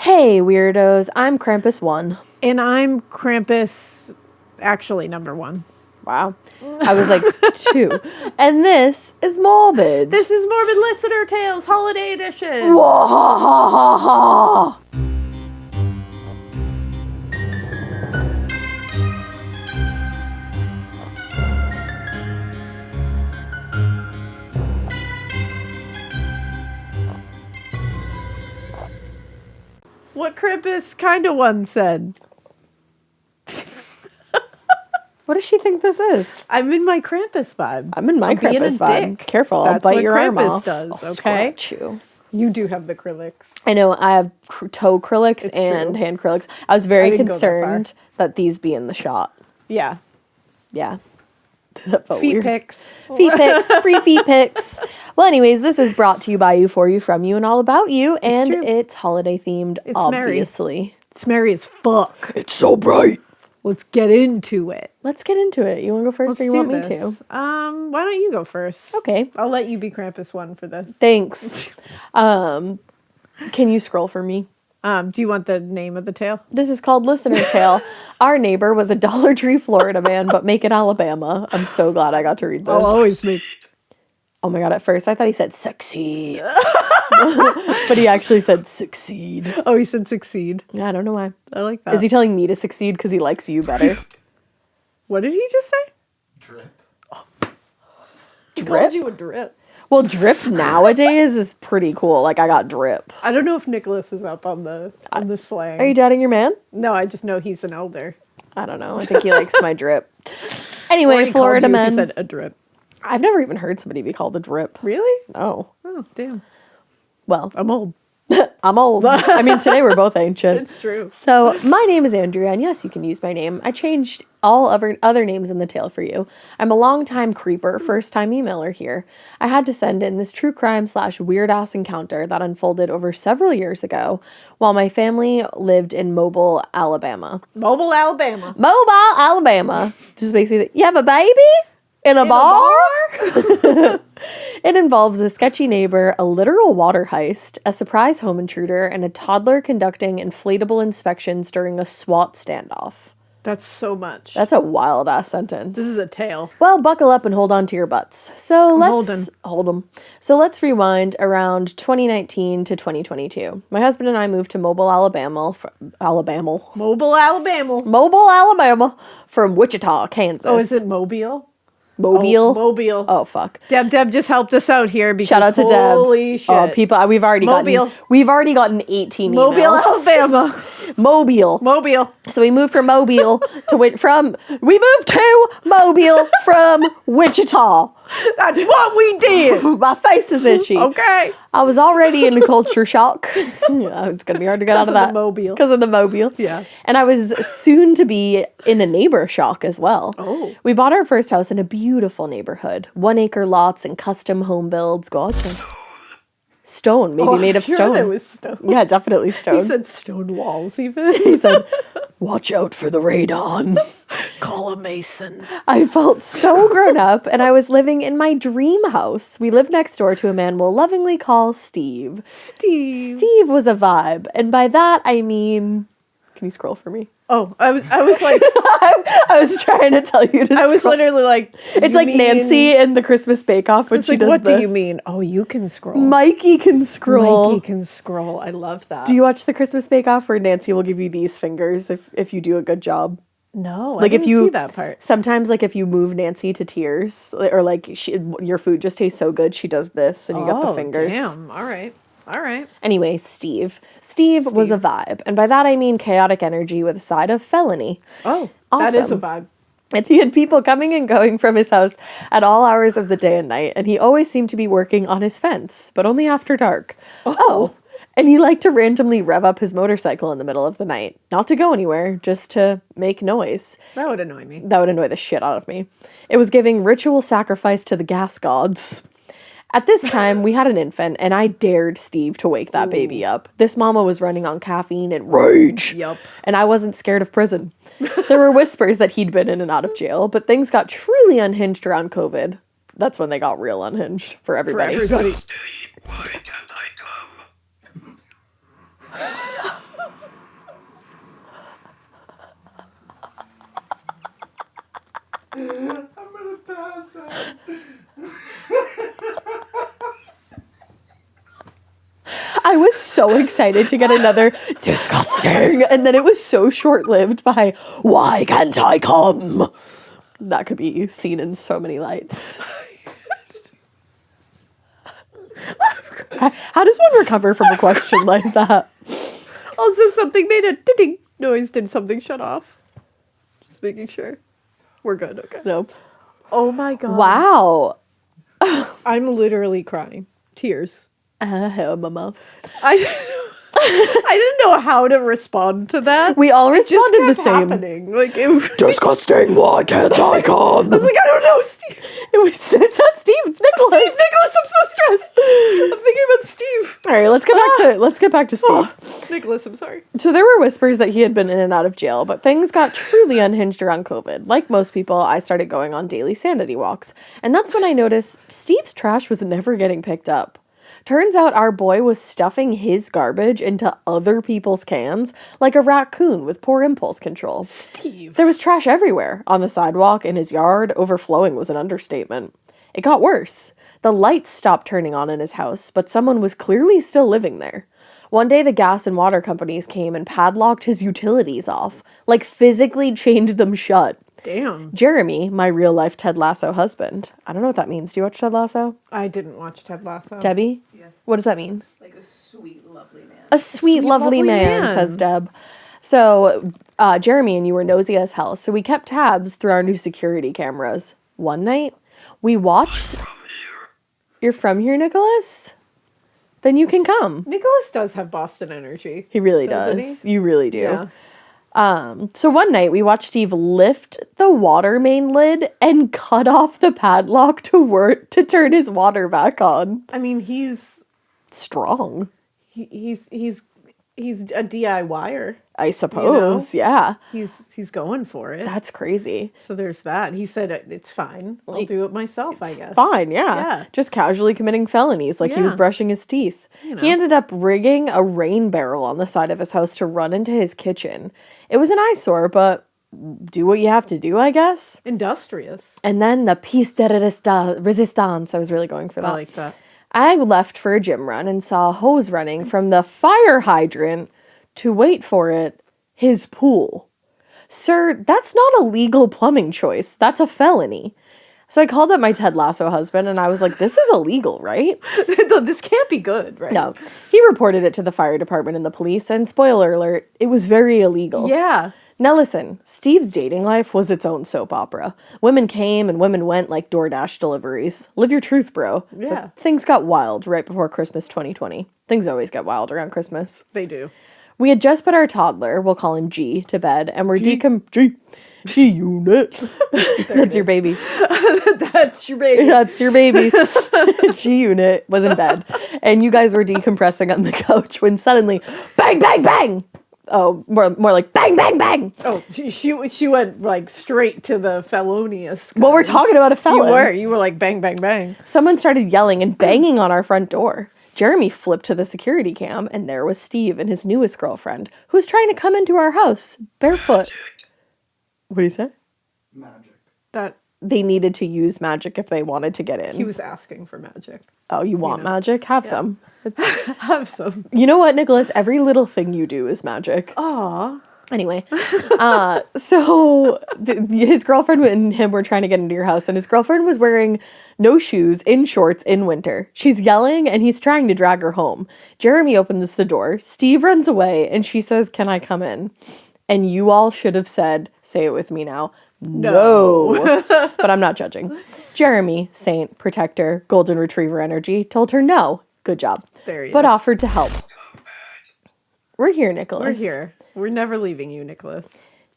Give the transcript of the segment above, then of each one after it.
Hey, weirdos. I'm Krampus 1. And I'm Krampus, actually number 1. Wow. I was like 2. And this is Morbid. This is Morbid Listener Tales Holiday Edition. Wah-ha-ha-ha-ha. What Krampus kind of one said. What does she think this is? I'm in my Krampus vibe. I'm in my Krampus vibe. Dick. Careful, That's I'll bite what your arm Krampus off. does, I'll okay? scratch you. You do have the Krillix. I know, I have toe acrylics It's and true. hand acrylics. I was very didn't go that concerned that these be in the shot. Yeah. Yeah. That felt Feet weird. pics. Feet pics, free feet pics. Well, anyways, this is brought to you by you, for you, from you, and all about you. And true. it's holiday themed, It's merry. obviously. It's merry as fuck. It's so bright. Let's get into it. Let's get into it. You want to go 1st or you want me to? Why don't you go first? Okay. I'll let you be Krampus 1 for this. Thanks. Can you scroll for me? Do you want the name of the tale? This is called Listener Tale. Our neighbor was a Dollar Tree, Florida man, but Macon, Alabama. I'm so glad I got to read this. I'll always make. Oh my god, at first I thought he said succeed. But he actually said succeed. Oh, he said succeed. I don't know why. I like that. Is he telling me to succeed because he likes you better? What did he just say? Drip. Drip? Called you a drip. Well, drip nowadays is pretty cool. Like, I got drip. I don't know if Nicholas is up on the slang. Are you doubting your man? No, I just know he's an elder. I don't know. I think he likes my drip. Or Anyway, he Florida called you, men. He said a drip. I've never even heard somebody be called a drip. Really? Oh. Oh, damn. Well, I'm old. I'm old. I mean, today we're both ancient. It's true. So, my name is Andrea, and yes, you can use my name. I changed all other names in the tale for you. I'm a longtime creeper, first-time emailer here. I had to send in this true crime / weird-ass encounter that unfolded over several years ago while my family lived in Mobile, Alabama. Mobile, Alabama. Mobile, Alabama. Just makes me think, you have a baby? In a bar? It involves a sketchy neighbor, a literal water heist, a surprise home intruder, and a toddler conducting inflatable inspections during a SWAT standoff. That's so much. That's a wild-ass sentence. This is a tale. Well, buckle up and hold on to your butts. So let's holding. hold them. So let's rewind around 2019 to 2022. My husband and I moved to Mobile, Alabama. Mobile, Alabama. Mobile, Alabama from Wichita, Kansas. Oh, is it Mobile? Mobile? Oh, Mobile. Oh, fuck. Deb just helped us out here because Shout out to Deb. holy shit. Oh, people, we've already Mobile. gotten 18 Mobile, emails. Alabama. Mobile. Mobile. So we moved from Mobile to Mobile from Wichita. That's what we did. My face is itchy. Okay. I was already in culture shock. It's going to be hard to get out of Because that. of the Mobile. Because of the Mobile. Yeah. And I was soon to be in a neighbor shock as well. Oh. We bought our first house in a beautiful neighborhood. 1-acre lots and custom home builds. Gorgeous. Stone, maybe made of sure stone. There was stone. Yeah, definitely stone. He said stone walls even. He said, watch out for the radon. Call a mason. I felt so grown up, and I was living in my dream house. We lived next door to a man we'll lovingly call Steve. Steve. Steve was a vibe, and by that I mean, can you scroll for me? Oh, I was like, I was trying to tell you to I was scroll. literally like, It's you like mean- Nancy in the Christmas Bake Off when It's she like, does what this. do you mean? Oh, you can scroll. Mikie can scroll. Mikie can scroll. I love that. Do you watch the Christmas Bake Off where Nancy will give you these fingers if you do a good job? No, Like I if didn't you see that part. Sometimes like if you move Nancy to tears or like your food just tastes so good she does this and you get the fingers. Damn. All right. Anyway, Steve was a vibe, and by that I mean chaotic energy with a side of felony. Oh, that is a Awesome. vibe. And he had people coming and going from his house at all hours of the day and night, and he always seemed to be working on his fence, but only after dark. Oh. And he liked to randomly rev up his motorcycle in the middle of the night. Not to go anywhere, just to make noise. That would annoy me. That would annoy the shit out of me. It was giving ritual sacrifice to the gas gods. At this time, we had an infant, and I dared Steve to wake that baby up. This mama was running on caffeine and rage. Yup. And I wasn't scared of prison. There were whispers that he'd been in and out of jail, but things got truly unhinged around COVID. That's when they got real unhinged for everybody. Why can't I come? so excited to get another disgusting. And then it was so short-lived by, why can't I come? That could be seen in so many lights. How does one recover from a question like that? Also, something made a ding noise. Did something shut off? Just making sure. We're good. Okay. No. Oh my god. Wow. I'm literally crying. Tears. Mama. I didn't know how to respond to that. We all It just responded the kept same. happening. Like it was Disgusting, why can't I come? I was like, I don't know, Steve. It's not Steve, it's Nicholas. Steve, Nicholas, I'm so stressed. I'm thinking about Steve. All right, let's get back to Steve. Oh, Nicholas, I'm sorry. So there were whispers that he had been in and out of jail, but things got truly unhinged around COVID. Like most people, I started going on daily sanity walks, and that's when I noticed Steve's trash was never getting picked up. Turns out our boy was stuffing his garbage into other people's cans like a raccoon with poor impulse control. Steve. There was trash everywhere, on the sidewalk, in his yard. Overflowing was an understatement. It got worse. The lights stopped turning on in his house, but someone was clearly still living there. One day the gas and water companies came and padlocked his utilities off, like physically chained them shut. Damn. Jeremy, my real-life Ted Lasso husband. I don't know what that means. Do you watch Ted Lasso? I didn't watch Ted Lasso. Debbie? Yes. What does that mean? Like a sweet, lovely man. A sweet, lovely man, says Deb. So, Jeremy and you were nosy as hell, so we kept tabs through our new security cameras. One night, we watched... You're from here, Nicholas? Then you can come. Nicholas does have Boston energy. He really Doesn't does. You really do. Yeah. So one night we watched Steve lift the water main lid and cut off the padlock to turn his water back on. I mean, he's Strong, he's a DIYer. I suppose. Yeah. He's going for it. That's crazy. So there's that. He said it's fine. I'll do it myself, I guess. Fine, yeah. Yeah. Just casually committing felonies like he was Yeah. brushing his teeth. You know. He ended up rigging a rain barrel on the side of his house to run into his kitchen. It was an eyesore, but do what you have to do, I guess. Industrious. And then the piece de resistance. I was really going for that. I like that. I left for a gym run and saw a hose running from the fire hydrant to, wait for it, his pool. Sir, that's not a legal plumbing choice. That's a felony. So I called up my Ted Lasso husband and I was like, this is illegal, right? This can't be good, right? No. He reported it to the fire department and the police, and spoiler alert, it was very illegal. Yeah. Now listen, Steve's dating life was its own soap opera. Women came and women went like DoorDash deliveries. Live your truth, bro. Yeah. But things got wild right before Christmas 2020. Things always get wild around Christmas. They do. We had just put our toddler, we'll call him G, to bed, and we're G-Unit. That's your baby. That's your baby. That's your baby. G-Unit was in bed. And you guys were decompressing on the couch when suddenly, bang, bang, bang! Oh, more like bang, bang, bang! Oh, she went like straight to the felonious. Well, we're talking about a felon. You were like bang, bang, bang. Someone started yelling and banging on our front door. Jeremy flipped to the security cam, and there was Steve and his newest girlfriend, who was trying to come into our house, barefoot. What do you say? Magic. That They needed to use magic if they wanted to get in. he was asking for magic. Oh, you want magic? Have some. Have some. You know what, Nicholas? Every little thing you do is magic. Aw. Anyway, so his girlfriend and him were trying to get into your house, and his girlfriend was wearing no shoes, in shorts, in winter. She's yelling, and he's trying to drag her home. Jeremy opens the door. Steve runs away, and she says, "Can I come in?" And you all should have said, say it with me now, no. But I'm not judging. Jeremy, saint, protector, golden retriever energy, told her no. Good job. There he But is. offered to help. We're here, Nicholas. We're here. We're never leaving you, Nicholas.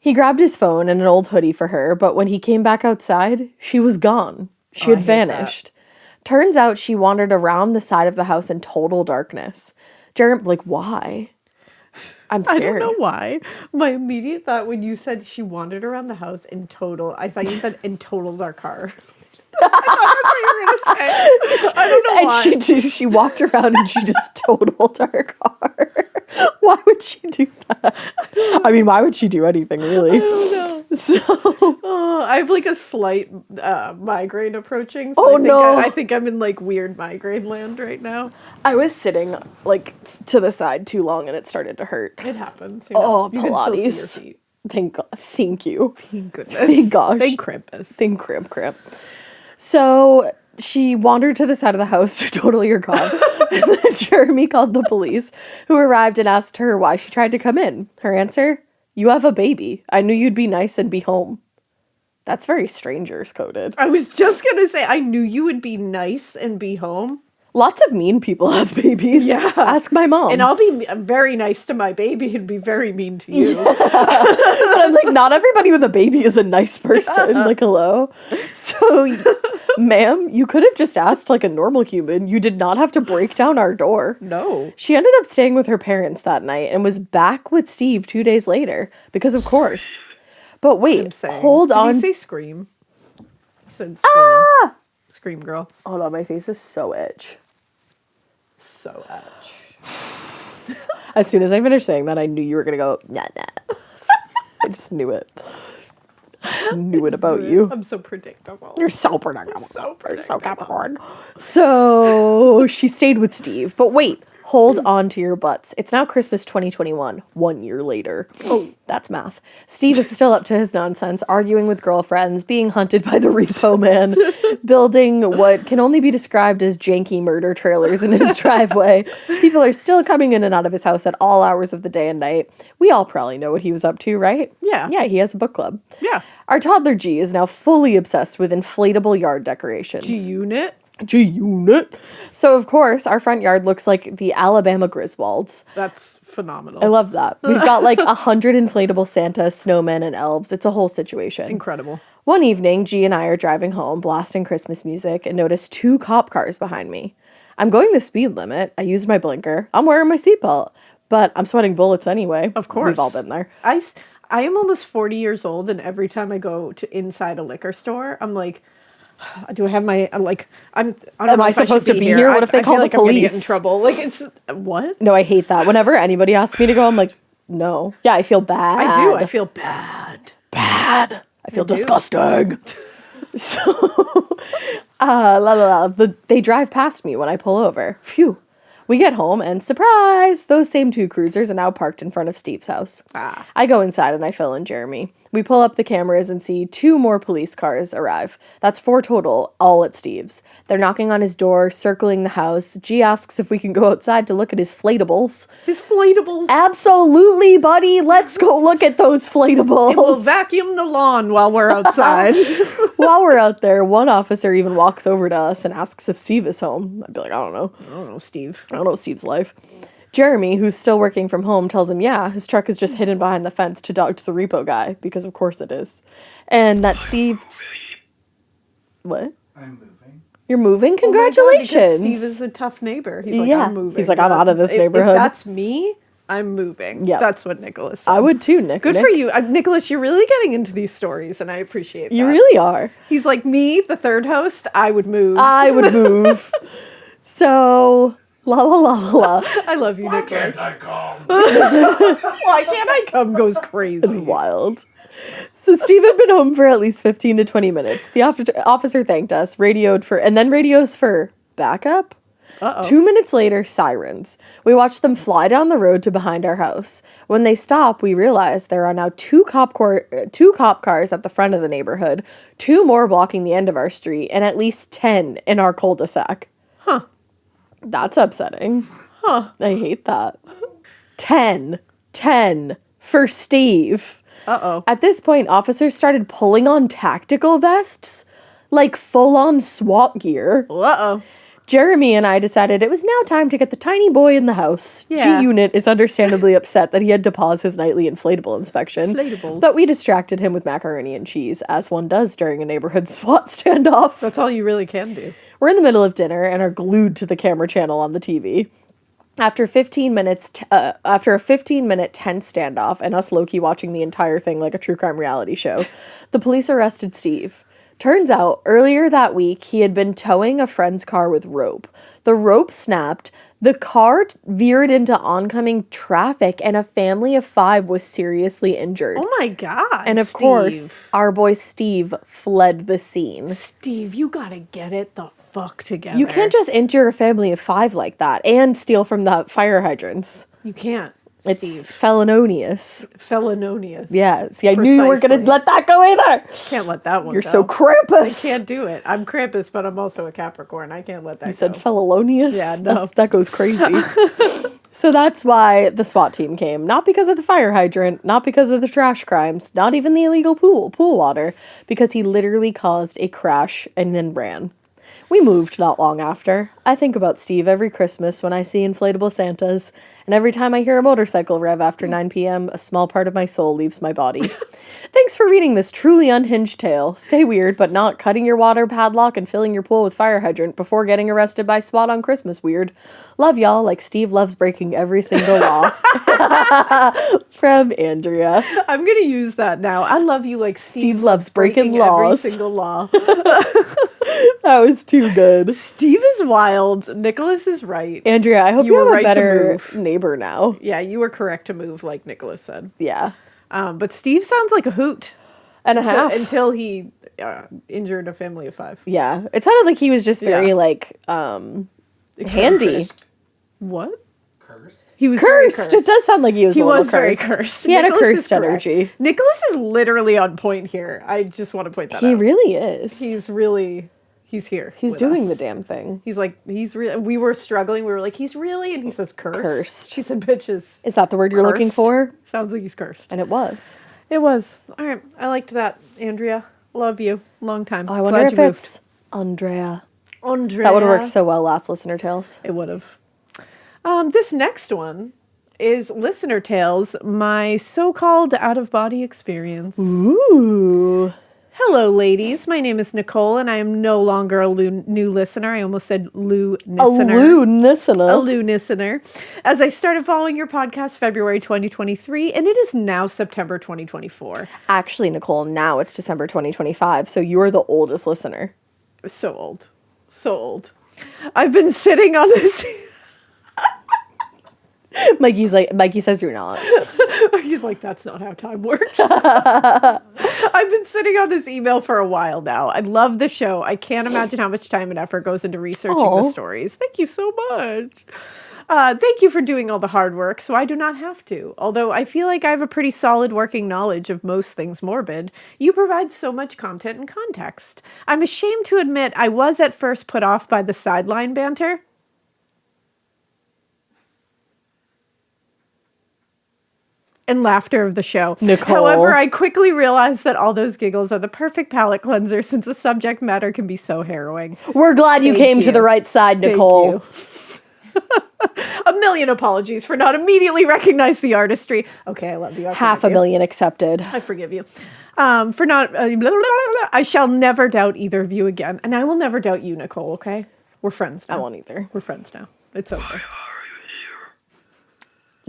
He grabbed his phone and an old hoodie for her, but when he came back outside, she was gone. She Oh, I had hate vanished. Turns out she wandered around the side of the house in total darkness. Why? I'm I scared. don't know why. My immediate thought when you said she wandered around the house in total, I thought you said in totaled our car. I thought that's what you were gonna say. I don't know why. She walked around and she just totaled our car. Why would she do that? I mean, why would she do anything, really? I don't know. So, Oh, I have like a slight migraine approaching. So Oh, I think no. I think I'm in like weird migraine land right now. I was sitting like to the side too long and it started to hurt. It happens. Oh, you can still see your Pilates. feet. Thank God. Thank you. Thank goodness. Thank gosh. Thank Krampus. Thank cramp. So she wandered to the side of the house to total your car. And then Jeremy called the police, who arrived and asked her why she tried to come in. Her answer, "You have a baby. I knew you'd be nice and be home." That's very strangers coded. I was just gonna say I knew you would be nice and be home. Lots of mean people have babies. Yeah. Ask my mom. And I'll be very nice to my baby and be very mean to you. But I'm like, not everybody with a baby is a nice person. Like, hello. So, ma'am, you could have just asked like a normal human. You did not have to break down our door. No. She ended up staying with her parents that night and was back with Steve 2 days later, because of course. But wait, hold on. Did you say scream? I said scream. Scream girl. Hold on, my face is so itch. So etch. As soon as I finished saying that, I knew you were going to go, nah. I just knew it. I just knew it about you. I'm so predictable. You're so predictable. So You're so predictable. Capricorn. So she stayed with Steve. But wait, hold on to your butts. It's now Christmas 2021, 1 year later. Oh, that's math. Steve is still up to his nonsense, arguing with girlfriends, being hunted by the repo man, building what can only be described as janky murder trailers in his driveway. People are still coming in and out of his house at all hours of the day and night. We all probably know what he was up to, right? Yeah. Yeah, he has a book club. Yeah. Our toddler G is now fully obsessed with inflatable yard decorations. G-Unit. G-Unit. So, of course, our front yard looks like the Alabama Griswolds. That's phenomenal. I love that. We've got like 100 inflatable Santas, snowmen, and elves. It's a whole situation. Incredible. One evening, G and I are driving home, blasting Christmas music, and notice 2 cop cars behind me. I'm going the speed limit. I used my blinker. I'm wearing my seatbelt. But I'm sweating bullets anyway. Of course. We've all been there. I am almost 40 years old, and every time I go to inside a liquor store, I'm like, do I have my, I'm like, I don't Am know I if supposed should to be here? What if they I call feel the like I'm gonna get in police? trouble. Like, it's, what? No, I hate that. Whenever anybody asks me to go, I'm like, no. Yeah, I feel bad. I do. I feel bad. Bad. I feel do. disgusting. So, they drive past me when I pull over. Phew. We get home and surprise, those same 2 cruisers are now parked in front of Steve's house. I go inside and I fill in Jeremy. We pull up the cameras and see 2 more police cars arrive. That's 4 total, all at Steve's. They're knocking on his door, circling the house. G asks if we can go outside to look at his inflatables. His inflatables. Absolutely, buddy. Let's go look at those inflatables. We'll vacuum the lawn while we're outside. While we're out there, one officer even walks over to us and asks if Steve is home. I'd be like, I don't know. I don't know, Steve. I don't know Steve's life. Jeremy, who's still working from home, tells him, yeah, his truck is just hidden behind the fence to dodge the repo guy, because of course it is. And that Steve... What? I'm moving. You're moving? Oh my God, Congratulations. because Steve is a tough neighbor. He's like, Yeah. I'm moving. He's like, I'm out of this If neighborhood. that's me, I'm moving. Yeah. That's what Nicholas said. I would too, Nick. Good for you. Nicholas, you're really getting into these stories, and I appreciate that. You really are. He's like, me, the third host, I would move. I would move. So, la la la la la. I love you, Why Nicholas. can't I come? Why can't I come goes crazy. It's wild. So Steve had been home for at least 15 to 20 minutes. The officer thanked us, radios for backup. Uh-oh. 2 minutes later, sirens. We watched them fly down the road to behind our house. When they stop, we realize there are now 2 cop cars at the front of the neighborhood, 2 more blocking the end of our street, and at least 10 in our cul-de-sac. Huh. That's upsetting. Huh. I hate that. 10 for Steve. Uh-oh. At this point, officers started pulling on tactical vests, like full-on SWAT gear. Uh-oh. Jeremy and I decided it was now time to get the tiny boy in the house. Yeah. G-Unit is understandably upset that he had to pause his nightly inflatable inspection. Inflatables. But we distracted him with macaroni and cheese, as one does during a neighborhood SWAT standoff. That's all you really can do. We're in the middle of dinner and are glued to the camera channel on the TV. After a 15-minute tense standoff and us low-key watching the entire thing like a true crime reality show, the police arrested Steve. Turns out, earlier that week, he had been towing a friend's car with rope. The rope snapped, The car veered into oncoming traffic and a family of 5 was seriously injured. Oh my God. And of course, our boy Steve fled the scene. Steve, you gotta get it the fuck together. You can't just injure a family of 5 like that and steal from the fire hydrants. You can't. It's Steve. felonious. Felonious. Yeah, see, I knew you weren't going to let that go either. Can't let that one You're go. so Krampus. I can't do it. I'm Krampus, but I'm also a Capricorn. I can't let that You go. said felonious? Yeah, no. That goes crazy. So that's why the SWAT team came. Not because of the fire hydrant, not because of the trash crimes, not even the illegal pool water, because he literally caused a crash and then ran. We moved not long after. I think about Steve every Christmas when I see inflatable Santas, and every time I hear a motorcycle rev after 9 p.m., a small part of my soul leaves my body. Thanks for reading this truly unhinged tale. Stay weird, but not cutting your water padlock and filling your pool with fire hydrant before getting arrested by SWAT on Christmas weird. Love y'all like Steve loves breaking every single law. From Andrea. I'm going to use that now. I love you like Steve loves breaking laws. every single law. That was too good. Steve is wild. Nicholas is right. Andrea, I hope you were have a right to better move. neighbor now. Yeah, you were correct to move, like Nicholas said. Yeah. But Steve sounds like a hoot. And a half. Until he injured a family of 5. Yeah. It sounded like he was just very, handy. What? Cursed. He was Cursed. Very cursed. It does sound like he was a little very cursed. cursed. He had a Nicholas is cursed correct. energy. Nicholas is literally on point here. I just want to point that out. He really is. He's here. He's with doing us. the damn thing. He's really. We were struggling. We were like, he's really, and he says cursed. Cursed. He said bitches. Is that the word you're looking Cursed. for? Sounds like he's cursed. And it was. It was. All right. I liked that, Andrea. Love you. Long time. Oh, I wonder Glad if you moved. it's Andrea. Andrea. That would have worked so well last Listener Tales. It would have. This next one is Listener Tales, my so-called out-of-body experience. Ooh. Hello, ladies. My name is Nicole, and I am no longer a new listener. I almost said Lou-nistener. A Lou-nistener. As I started following your podcast February 2023, and it is now September 2024. Actually, Nicole, now it's December 2025, so you're the oldest listener. So old. So old. I've been sitting on this... Mikey says you're not. He's like, that's not how time works. I've been sitting on this email for a while now. I love the show. I can't imagine how much time and effort goes into researching the stories. Thank you so much. Thank you for doing all the hard work, so I do not have to. Although I feel like I have a pretty solid working knowledge of most things morbid, you provide so much content and context. I'm ashamed to admit I was at first put off by the sideline banter. And laughter of the show. Nicole. However, I quickly realized that all those giggles are the perfect palate cleanser since the subject matter can be so harrowing. We're glad you came to the right side, Nicole. A million apologies for not immediately recognizing the artistry. Okay, I love you. Half a million accepted. I forgive you. For not... blah, blah, blah, blah. I shall never doubt either of you again. And I will never doubt you, Nicole, okay? We're friends now. I won't either. We're friends now. It's over.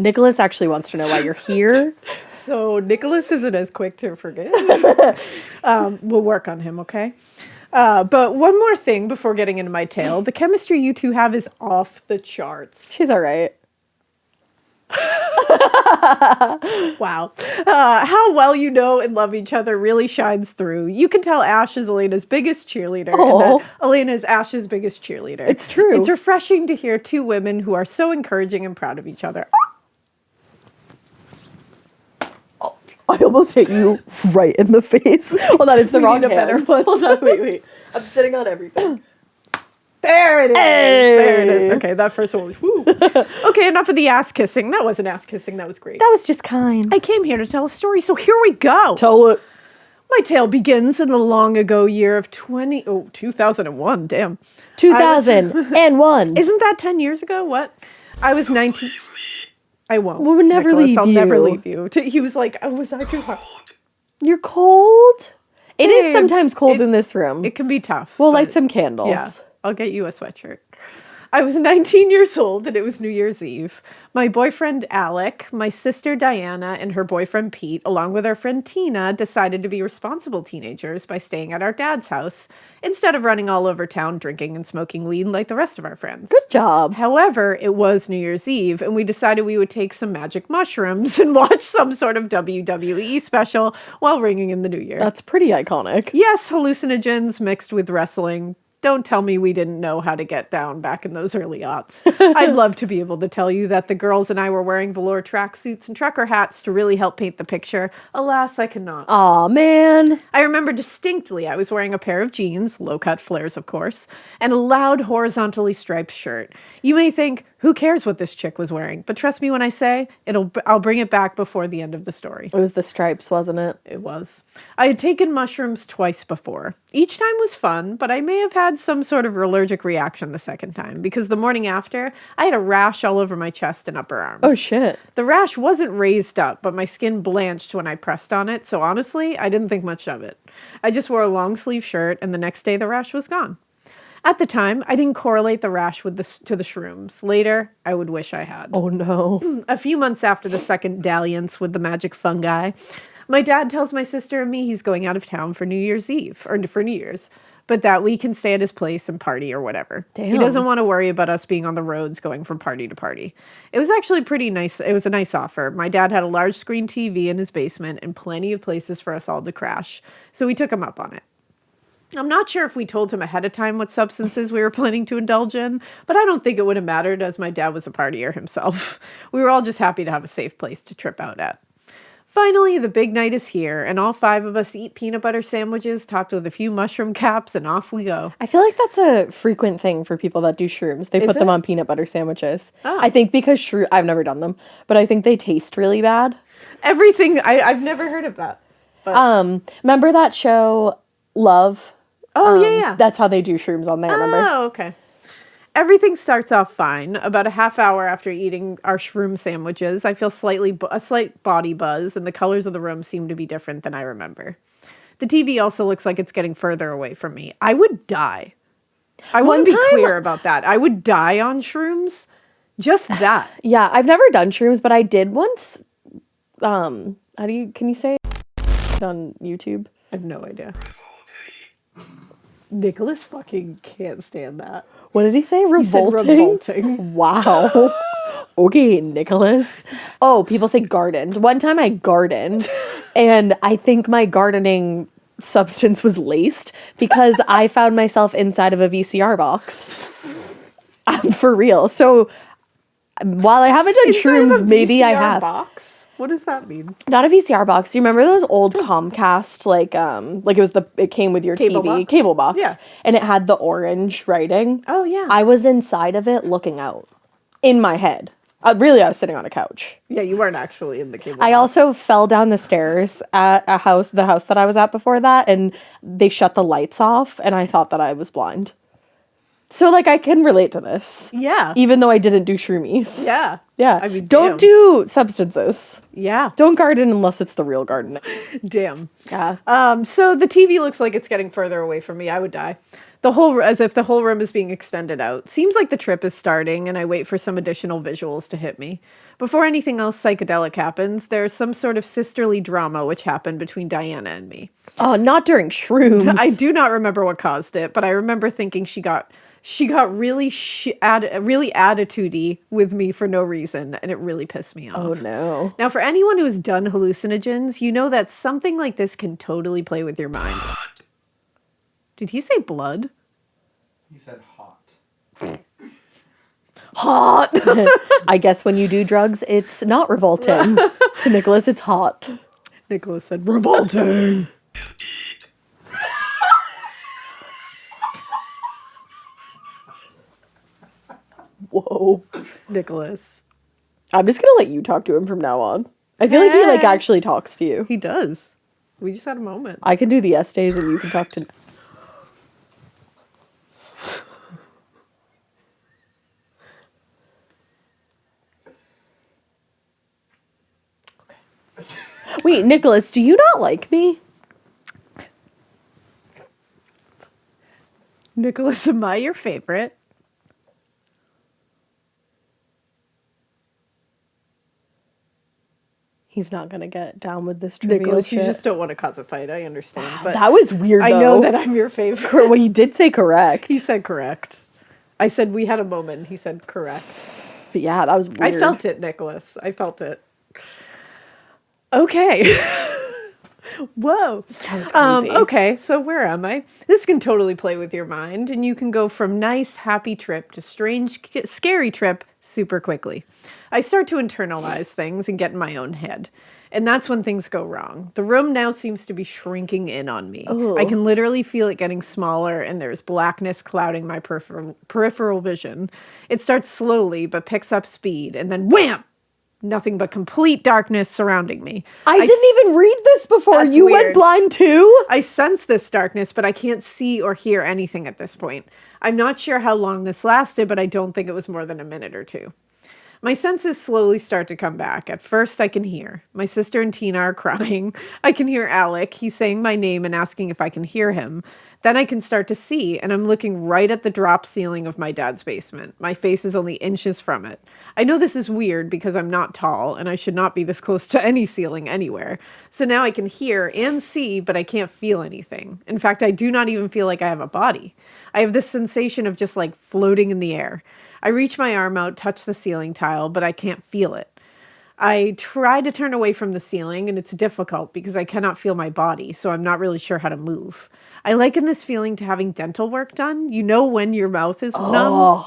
Nicholas actually wants to know why you're here. So Nicholas isn't as quick to forget. We'll work on him, okay? But one more thing before getting into my tale. The chemistry you two have is off the charts. She's all right. Wow. How well you know and love each other really shines through. You can tell Ash is Alaina's biggest cheerleader and that Alaina is Ash's biggest cheerleader. It's true. It's refreshing to hear two women who are so encouraging and proud of each other. I almost hit you right in the face. Hold on, it's the wrong need a better hand. one. Hold on, wait. I'm sitting on everything. There it is. Hey. There it is. Okay, that first one was woo. Okay, enough of the ass kissing. That wasn't ass kissing. That was great. That was just kind. I came here to tell a story, so here we go. Tell it. My tale begins in the long ago year of 2001. Damn. 2001. Isn't that 10 years ago? What? I was 19. I won't. We would never Nicholas, leave I'll you. never leave you. He was like, was I too hard? You're cold? It is Babe, sometimes cold in this room. It can be tough. We'll but light some candles. Yeah, I'll get you a sweatshirt. I was 19 years old and it was New Year's Eve. My boyfriend Alec, my sister Diana, and her boyfriend Pete, along with our friend Tina, decided to be responsible teenagers by staying at our dad's house instead of running all over town drinking and smoking weed like the rest of our friends. Good job. However, it was New Year's Eve, and we decided we would take some magic mushrooms and watch some sort of WWE special while ringing in the new year. That's pretty iconic. Yes, hallucinogens mixed with wrestling. Don't tell me we didn't know how to get down back in those early aughts. I'd love to be able to tell you that the girls and I were wearing velour tracksuits and trucker hats to really help paint the picture. Alas, I cannot. Aw, man. I remember distinctly I was wearing a pair of jeans, low-cut flares of course, and a loud horizontally striped shirt. You may think, who cares what this chick was wearing? But trust me when I say, I'll bring it back before the end of the story. It was the stripes, wasn't it? It was. I had taken mushrooms twice before. Each time was fun, but I may have had some sort of allergic reaction the second time, because the morning after, I had a rash all over my chest and upper arms. Oh, shit. The rash wasn't raised up, but my skin blanched when I pressed on it, so honestly, I didn't think much of it. I just wore a long sleeve shirt, and the next day the rash was gone. At the time, I didn't correlate the rash to the shrooms. Later, I would wish I had. Oh, no. A few months after the second dalliance with the magic fungi, my dad tells my sister and me he's going out of town for New Year's Eve, or for New Year's, but that we can stay at his place and party or whatever. Damn. He doesn't want to worry about us being on the roads going from party to party. It was actually pretty nice. It was a nice offer. My dad had a large screen TV in his basement and plenty of places for us all to crash, so we took him up on it. I'm not sure if we told him ahead of time what substances we were planning to indulge in, but I don't think it would have mattered as my dad was a partier himself. We were all just happy to have a safe place to trip out at. Finally, the big night is here, and all 5 of us eat peanut butter sandwiches topped with a few mushroom caps, and off we go. I feel like that's a frequent thing for people that do shrooms. They put them on peanut butter sandwiches. Oh. I think because I've never done them, but I think they taste really bad. Everything, I've never heard of that. But. Remember that show, Love? Oh, yeah. That's how they do shrooms on there, remember? Oh, okay. Everything starts off fine. About a half hour after eating our shroom sandwiches, I feel a slight body buzz, and the colors of the room seem to be different than I remember. The TV also looks like it's getting further away from me. I would die. I want to be clear about that. I would die on shrooms. Just that. Yeah, I've never done shrooms, but I did once. Can you say it on YouTube? I have no idea. Nicholas fucking can't stand that. What did he say? Revolting? He said revolting. Wow. Okay, Nicholas. Oh, people say gardened. One time I gardened, and I think my gardening substance was laced because I found myself inside of a VCR box. I'm for real. So while I haven't done shrooms, maybe I have. Box? What does that mean? Not a VCR box. Do you remember those old Comcast, it came with your Cable TV, box? cable box? Yeah. And it had the orange writing. Oh, yeah. I was inside of it looking out in my head. I was sitting on a couch. Yeah, you weren't actually in the cable I box. also fell down the stairs at the house that I was at before that, and they shut the lights off, and I thought that I was blind. So, I can relate to this. Yeah. Even though I didn't do shroomies. Yeah. Yeah. I mean, don't do substances. Yeah. Don't garden unless it's the real gardening. Damn. Yeah. So the TV looks like it's getting further away from me. I would die. As if the whole room is being extended out. Seems like the trip is starting, and I wait for some additional visuals to hit me. Before anything else psychedelic happens, there's some sort of sisterly drama which happened between Diana and me. Oh, not during shrooms. I do not remember what caused it, but I remember thinking she got really attitudey with me for no reason, and it really pissed me off. Oh, no. Now, for anyone who has done hallucinogens, you know that something like this can totally play with your mind. Did he say blood? He said hot. Hot! I guess when you do drugs, it's not revolting. To Nicholas, it's hot. Nicholas said, revolting. Whoa. Nicholas. I'm just going to let you talk to him from now on. I feel like he actually talks to you. He does. We just had a moment. I can do the yes days and you can talk to... Wait, Nicholas, do you not like me? Nicholas, am I your favorite? He's not going to get down with this trivial Nicholas, shit. you just don't want to cause a fight. I understand. But That was weird, I though. know that I'm your favorite. Well, he did say correct. He said correct. I said we had a moment. He said correct. But yeah, that was weird. I felt it, Nicholas. I felt it. Okay. Whoa. That was crazy. Okay, so where am I? This can totally play with your mind, and you can go from nice, happy trip to strange, scary trip super quickly. I start to internalize things and get in my own head. And that's when things go wrong. The room now seems to be shrinking in on me. Ooh. I can literally feel it getting smaller, and there's blackness clouding my peripheral vision. It starts slowly, but picks up speed, and then wham! Nothing but complete darkness surrounding me. I didn't even read this before. That's You weird. went blind too? I sense this darkness, but I can't see or hear anything at this point. I'm not sure how long this lasted, but I don't think it was more than a minute or two. My senses slowly start to come back. At first, I can hear. My sister and Tina are crying. I can hear Alec. He's saying my name and asking if I can hear him. Then I can start to see, and I'm looking right at the drop ceiling of my dad's basement. My face is only inches from it. I know this is weird because I'm not tall, and I should not be this close to any ceiling anywhere. So now I can hear and see, but I can't feel anything. In fact, I do not even feel like I have a body. I have this sensation of just like floating in the air. I reach my arm out, touch the ceiling tile, but I can't feel it. I try to turn away from the ceiling, and it's difficult because I cannot feel my body, so I'm not really sure how to move. I liken this feeling to having dental work done. You know when your mouth is numb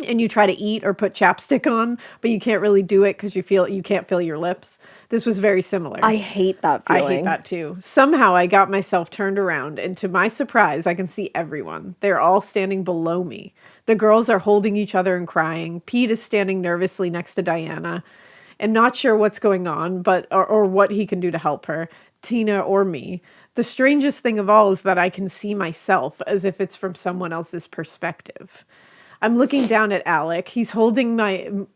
and you try to eat or put chapstick on, but you can't really do it because you can't feel your lips. This was very similar. I hate that feeling. I hate that too. Somehow I got myself turned around, and to my surprise, I can see everyone. They're all standing below me. The girls are holding each other and crying. Pete is standing nervously next to Diana and not sure what's going on, but or what he can do to help her, Tina or me. The strangest thing of all is that I can see myself as if it's from someone else's perspective. I'm looking down at Alec. He's holding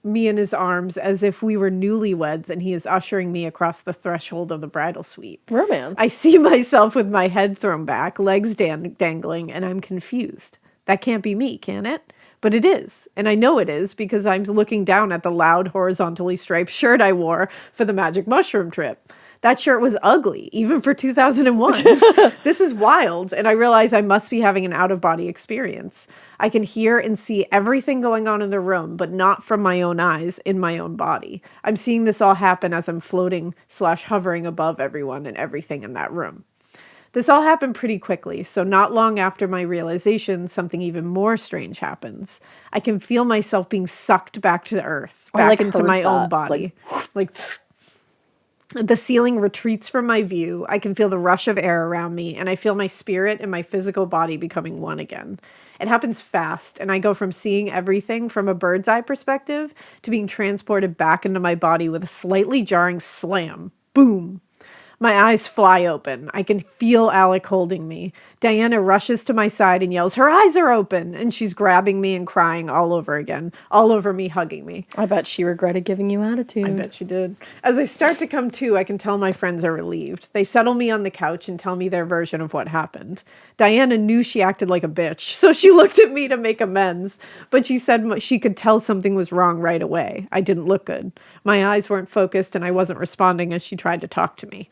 me in his arms as if we were newlyweds, and he is ushering me across the threshold of the bridal suite. Romance. I see myself with my head thrown back, legs dangling, and I'm confused. That can't be me, can it? But it is, and I know it is because I'm looking down at the loud, horizontally striped shirt I wore for the Magic Mushroom trip. That shirt was ugly, even for 2001. This is wild, and I realize I must be having an out-of-body experience. I can hear and see everything going on in the room, but not from my own eyes, in my own body. I'm seeing this all happen as I'm floating/hovering above everyone and everything in that room. This all happened pretty quickly, so not long after my realization, something even more strange happens. I can feel myself being sucked back to the earth, back into my own body. Like the ceiling retreats from my view. I can feel the rush of air around me, and I feel my spirit and my physical body becoming one again. It happens fast, and I go from seeing everything from a bird's eye perspective to being transported back into my body with a slightly jarring slam. Boom. My eyes fly open. I can feel Alec holding me. Diana rushes to my side and yells, "Her eyes are open!" And she's grabbing me and crying all over again, all over me, hugging me. I bet she regretted giving you attitude. I bet she did. As I start to come to, I can tell my friends are relieved. They settle me on the couch and tell me their version of what happened. Diana knew she acted like a bitch, so she looked at me to make amends. But she said she could tell something was wrong right away. I didn't look good. My eyes weren't focused, and I wasn't responding as she tried to talk to me.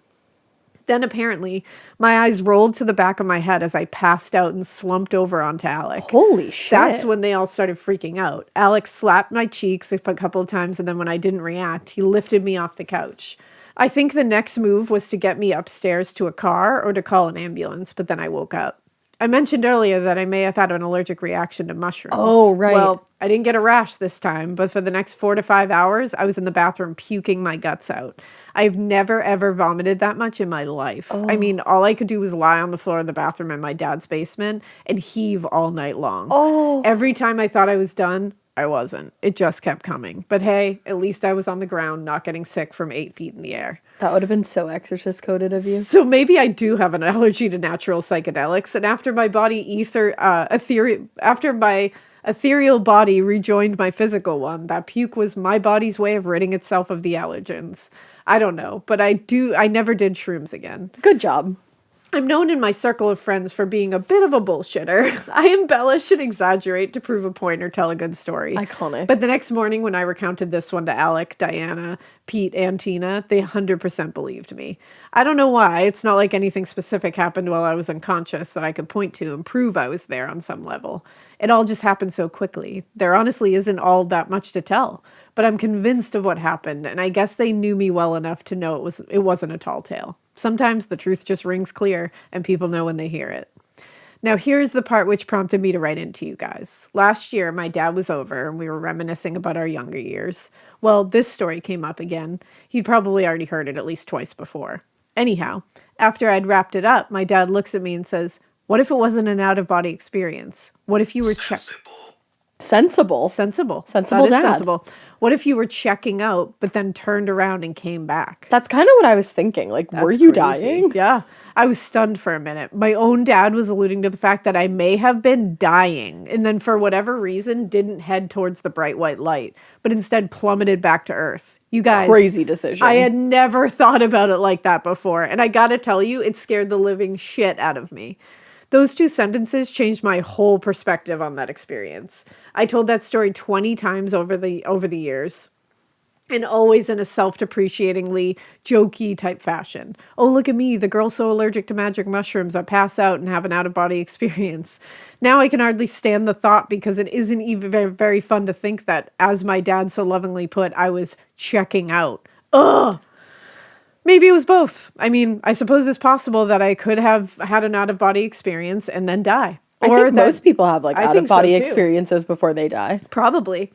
Then apparently, my eyes rolled to the back of my head as I passed out and slumped over onto Alec. Holy shit. That's when they all started freaking out. Alex slapped my cheeks a couple of times, and then when I didn't react, he lifted me off the couch. I think the next move was to get me upstairs to a car or to call an ambulance, but then I woke up. I mentioned earlier that I may have had an allergic reaction to mushrooms. Oh, right. Well, I didn't get a rash this time, but for the next 4 to 5 hours, I was in the bathroom puking my guts out. I've never, ever vomited that much in my life. Oh. I mean, all I could do was lie on the floor of the bathroom in my dad's basement and heave all night long. Oh. Every time I thought I was done, I wasn't. It just kept coming. But hey, at least I was on the ground, not getting sick from 8 feet in the air. That would have been so Exorcist coded of you. So maybe I do have an allergy to natural psychedelics, and after my ethereal body rejoined my physical one, that puke was my body's way of ridding itself of the allergens. I don't know, but I never did shrooms again. Good job. I'm known in my circle of friends for being a bit of a bullshitter. I embellish and exaggerate to prove a point or tell a good story. Iconic. But the next morning when I recounted this one to Alec, Diana, Pete, and Tina, they 100% believed me. I don't know why. It's not like anything specific happened while I was unconscious that I could point to and prove I was there on some level. It all just happened so quickly. There honestly isn't all that much to tell. But I'm convinced of what happened, and I guess they knew me well enough to know it wasn't a tall tale. Sometimes the truth just rings clear, and people know when they hear it. Now, here's the part which prompted me to write into you guys. Last year, my dad was over, and we were reminiscing about our younger years. Well, this story came up again. He'd probably already heard it at least twice before. Anyhow, after I'd wrapped it up, my dad looks at me and says, "What if it wasn't an out-of-body experience? What if you were Sensible. Sensible. Sensible That is dad. sensible. What if you were checking out, but then turned around and came back?" That's kind of what I was thinking. Like, were That's you crazy. dying? Yeah. I was stunned for a minute. My own dad was alluding to the fact that I may have been dying and then for whatever reason didn't head towards the bright white light, but instead plummeted back to earth. You guys. Crazy decision. I had never thought about it like that before. And I gotta tell you, it scared the living shit out of me. Those two sentences changed my whole perspective on that experience. I told that story 20 times over the years. And always in a self-depreciatingly jokey type fashion. Oh, look at me, the girl so allergic to magic mushrooms I pass out and have an out-of-body experience. Now I can hardly stand the thought because it isn't even very, very fun to think that, as my dad so lovingly put, I was checking out. Ugh! Maybe it was both. I mean, I suppose it's possible that I could have had an out-of-body experience and then die. I think most people have like I think so, out-of-body too. experiences before they die. Probably.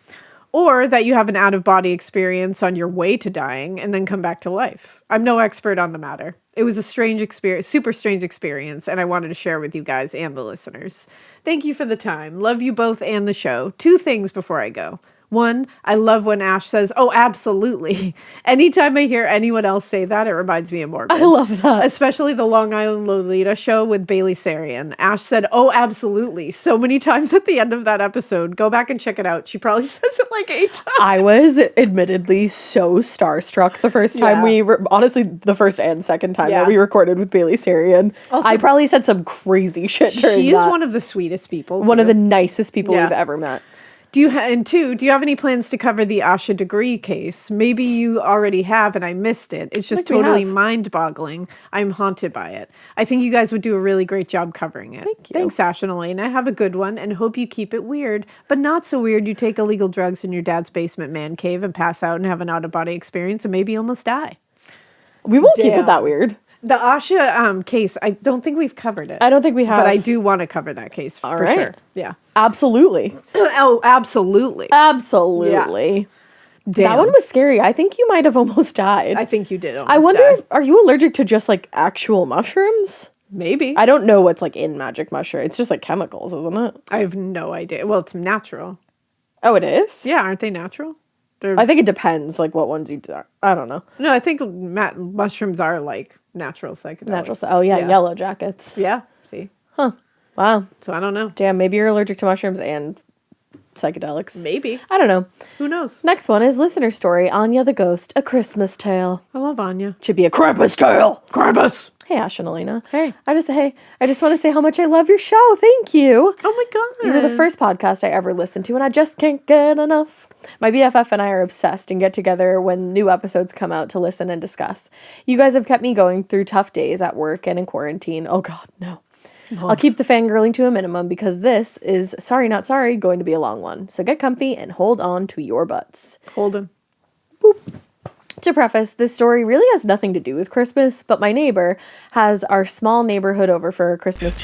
Or that you have an out-of-body experience on your way to dying and then come back to life. I'm no expert on the matter. It was a strange experience, super strange experience, and I wanted to share with you guys and the listeners. Thank you for the time. Love you both and the show. 2 things before I go. One, I love when Ash says, "Oh, absolutely." Anytime I hear anyone else say that, it reminds me of Morgan. I love that. Especially the Long Island Lolita show with Bailey Sarian. Ash said, "Oh, absolutely," so many times at the end of that episode. Go back and check it out. She probably says it like 8 times. I was admittedly so starstruck the first time honestly, the first and second time that we recorded with Bailey Sarian. Also, I probably said some crazy shit during She is that. one of the sweetest people. One of too. the nicest people Yeah. we've ever met. Do you have any plans to cover the Asha degree case? Maybe you already have and I missed it. It's just think we totally have. mind-boggling. I'm haunted by it. I think you guys would do a really great job covering it. Thank you. Thanks, Ash and Alaina. Have a good one and hope you keep it weird, but not so weird you take illegal drugs in your dad's basement man cave and pass out and have an out-of-body experience and maybe almost die. We won't keep it Damn. that weird. The Asha case, I don't think we've covered it. I don't think we have. But I do want to cover that case for right. sure. Yeah. Absolutely. Oh, absolutely. Absolutely. Damn. That one was scary. I think you might have almost died. I think you did. I wonder if, are you allergic to just like actual mushrooms? Maybe. I don't know what's like in magic mushroom. It's just like chemicals, isn't it? I have no idea. Well, it's natural. Oh, it is? Yeah, aren't they natural? I think it depends like what ones you do. I don't know. No, I think mushrooms are like natural psychedelics. Natural. Oh, yeah, yellow jackets. Yeah, see. Huh. Wow. So I don't know. Damn, maybe you're allergic to mushrooms and psychedelics. Maybe. I don't know. Who knows? Next one is listener story, Anya the Ghost, A Christmas Tale. I love Anya. Should be a Krampus tale. Krampus. Hey, Ash and Alaina. Hey. I just want to say how much I love your show. Thank you. Oh my god. You were the first podcast I ever listened to, and I just can't get enough. My BFF and I are obsessed and get together when new episodes come out to listen and discuss. You guys have kept me going through tough days at work and in quarantine. Oh god, no. I'll keep the fangirling to a minimum because this is, sorry not sorry, going to be a long one. So get comfy and hold on to your butts. Hold him. To preface, this story really has nothing to do with Christmas, but my neighbor has our small neighborhood over for Christmas.